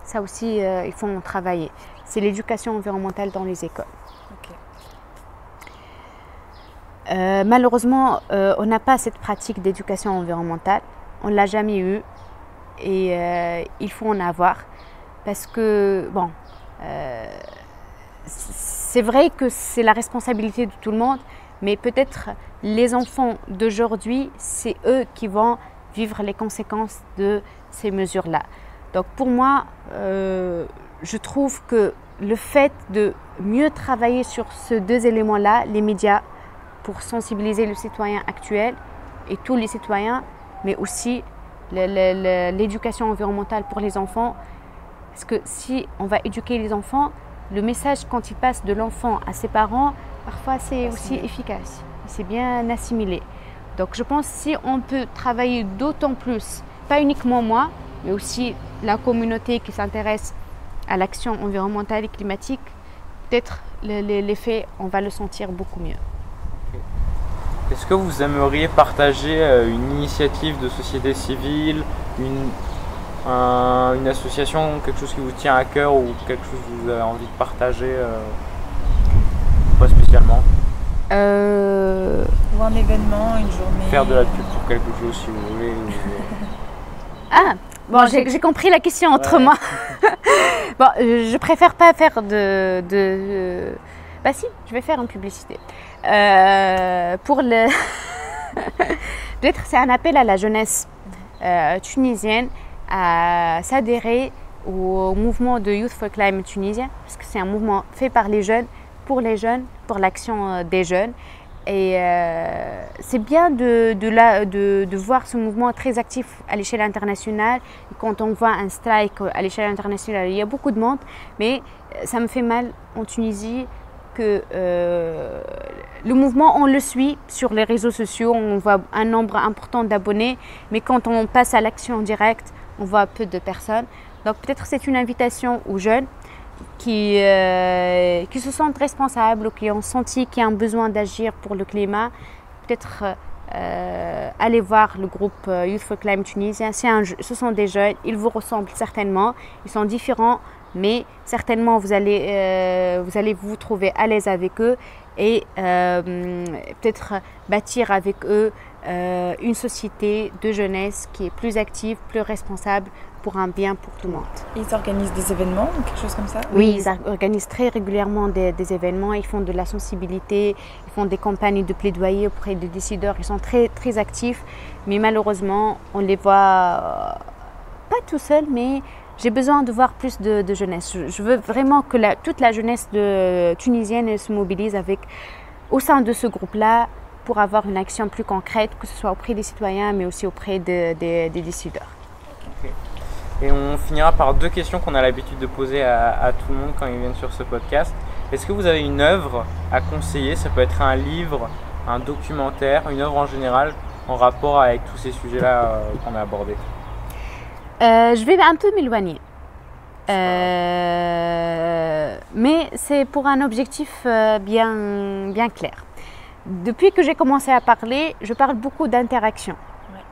ça aussi, il faut en travailler. C'est l'éducation environnementale dans les écoles. Okay. Malheureusement, on n'a pas cette pratique d'éducation environnementale. On ne l'a jamais eue et il faut en avoir. Parce que, bon, c'est vrai que c'est la responsabilité de tout le monde, mais peut-être les enfants d'aujourd'hui, c'est eux qui vont vivre les conséquences de ces mesures-là. Donc pour moi, je trouve que le fait de mieux travailler sur ces deux éléments-là, les médias, pour sensibiliser le citoyen actuel et tous les citoyens, mais aussi l'éducation environnementale pour les enfants, parce que si on va éduquer les enfants, le message quand il passe de l'enfant à ses parents, parfois c'est aussi efficace, c'est bien assimilé. Donc je pense que si on peut travailler d'autant plus, pas uniquement moi, mais aussi la communauté qui s'intéresse à l'action environnementale et climatique, peut-être l'effet, on va le sentir beaucoup mieux. Est-ce que vous aimeriez partager une initiative de société civile, une association, quelque chose qui vous tient à cœur ou quelque chose que vous avez envie de partager, pas spécialement? Ou un événement, une journée. Faire de la pub pour quelque chose si vous voulez. Ah, bon, j'ai compris la question autrement. Bon, je préfère pas faire Bah si, je vais faire une publicité. Pour le... Peut-être c'est un appel à la jeunesse tunisienne à s'adhérer au mouvement de Youth for Climate tunisien, parce que c'est un mouvement fait par les jeunes, pour l'action des jeunes. Et c'est bien de voir ce mouvement très actif à l'échelle internationale. Quand on voit un strike à l'échelle internationale, il y a beaucoup de monde, mais ça me fait mal en Tunisie que le mouvement, on le suit sur les réseaux sociaux, on voit un nombre important d'abonnés, mais quand on passe à l'action directe, on voit peu de personnes. Donc peut-être c'est une invitation aux jeunes qui se sentent responsables ou qui ont senti qu'il y a un besoin d'agir pour le climat. Peut-être aller voir le groupe Youth for Climate tunisien. Ce sont des jeunes, ils vous ressemblent certainement, ils sont différents, mais certainement vous allez vous trouver à l'aise avec eux et peut-être bâtir avec eux une société de jeunesse qui est plus active, plus responsable pour un bien pour tout le monde. Ils organisent des événements ou quelque chose comme ça? Oui, ils organisent très régulièrement des événements, ils font de la sensibilité, ils font des campagnes de plaidoyer auprès des décideurs, ils sont très, très actifs, mais malheureusement, on les voit pas tout seuls, mais j'ai besoin de voir plus de jeunesse. Je veux vraiment que toute la jeunesse tunisienne se mobilise au sein de ce groupe-là pour avoir une action plus concrète, que ce soit auprès des citoyens, mais aussi auprès des décideurs. Okay. Et on finira par 2 questions qu'on a l'habitude de poser à tout le monde quand ils viennent sur ce podcast. Est-ce que vous avez une œuvre à conseiller? Ça peut être un livre, un documentaire, une œuvre en général, en rapport avec tous ces sujets-là qu'on a abordés. Je vais un peu m'éloigner. Mais c'est pour un objectif bien clair. Depuis que j'ai commencé à parler, je parle beaucoup d'interaction. Ouais.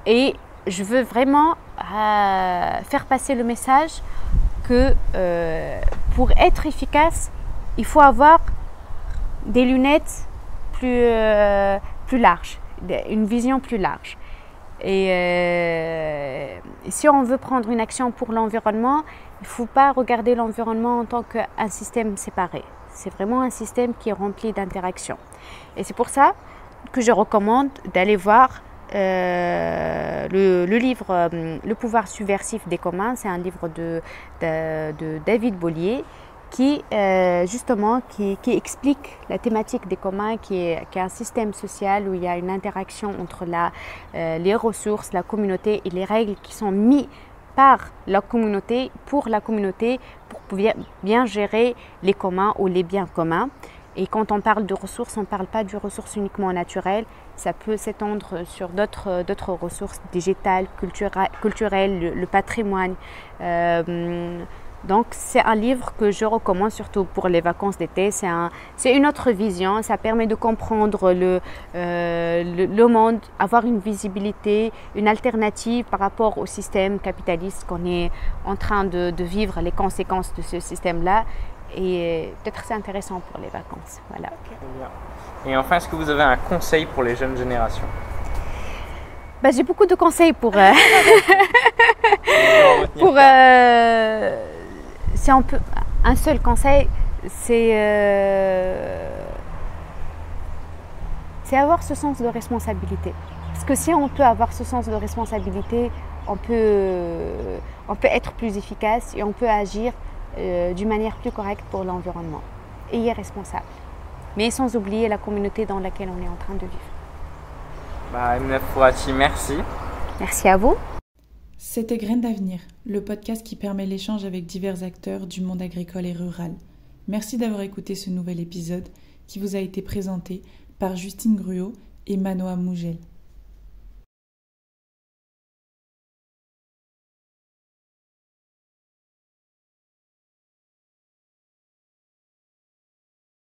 Et je veux vraiment faire passer le message que pour être efficace, il faut avoir des lunettes plus larges, une vision plus large. Et si on veut prendre une action pour l'environnement, il ne faut pas regarder l'environnement en tant qu'un système séparé. C'est vraiment un système qui est rempli d'interactions. Et c'est pour ça que je recommande d'aller voir le livre Le pouvoir subversif des communs. C'est un livre de David Bollier qui justement qui explique la thématique des communs, qui est un système social où il y a une interaction entre les ressources, la communauté et les règles qui sont mises par la communauté, pour bien gérer les communs ou les biens communs. Et quand on parle de ressources, on ne parle pas de ressources uniquement naturelles, ça peut s'étendre sur d'autres ressources digitales, culturelles, le patrimoine. Donc c'est un livre que je recommande surtout pour les vacances d'été. C'est une autre vision, ça permet de comprendre le monde, avoir une visibilité, une alternative par rapport au système capitaliste qu'on est en train de vivre, les conséquences de ce système-là. Et peut-être c'est intéressant pour les vacances. Voilà. Et enfin, est-ce que vous avez un conseil pour les jeunes générations? J'ai beaucoup de conseils pour si on peut, un seul conseil, c'est avoir ce sens de responsabilité. Parce que si on peut avoir ce sens de responsabilité, on peut être plus efficace et on peut agir d'une manière plus correcte pour l'environnement et responsable. Mais sans oublier la communauté dans laquelle on est en train de vivre. Emina Fourati, merci. Merci à vous. C'était Graines d'avenir, le podcast qui permet l'échange avec divers acteurs du monde agricole et rural. Merci d'avoir écouté ce nouvel épisode qui vous a été présenté par Justine Gruot et Manoa Mougel.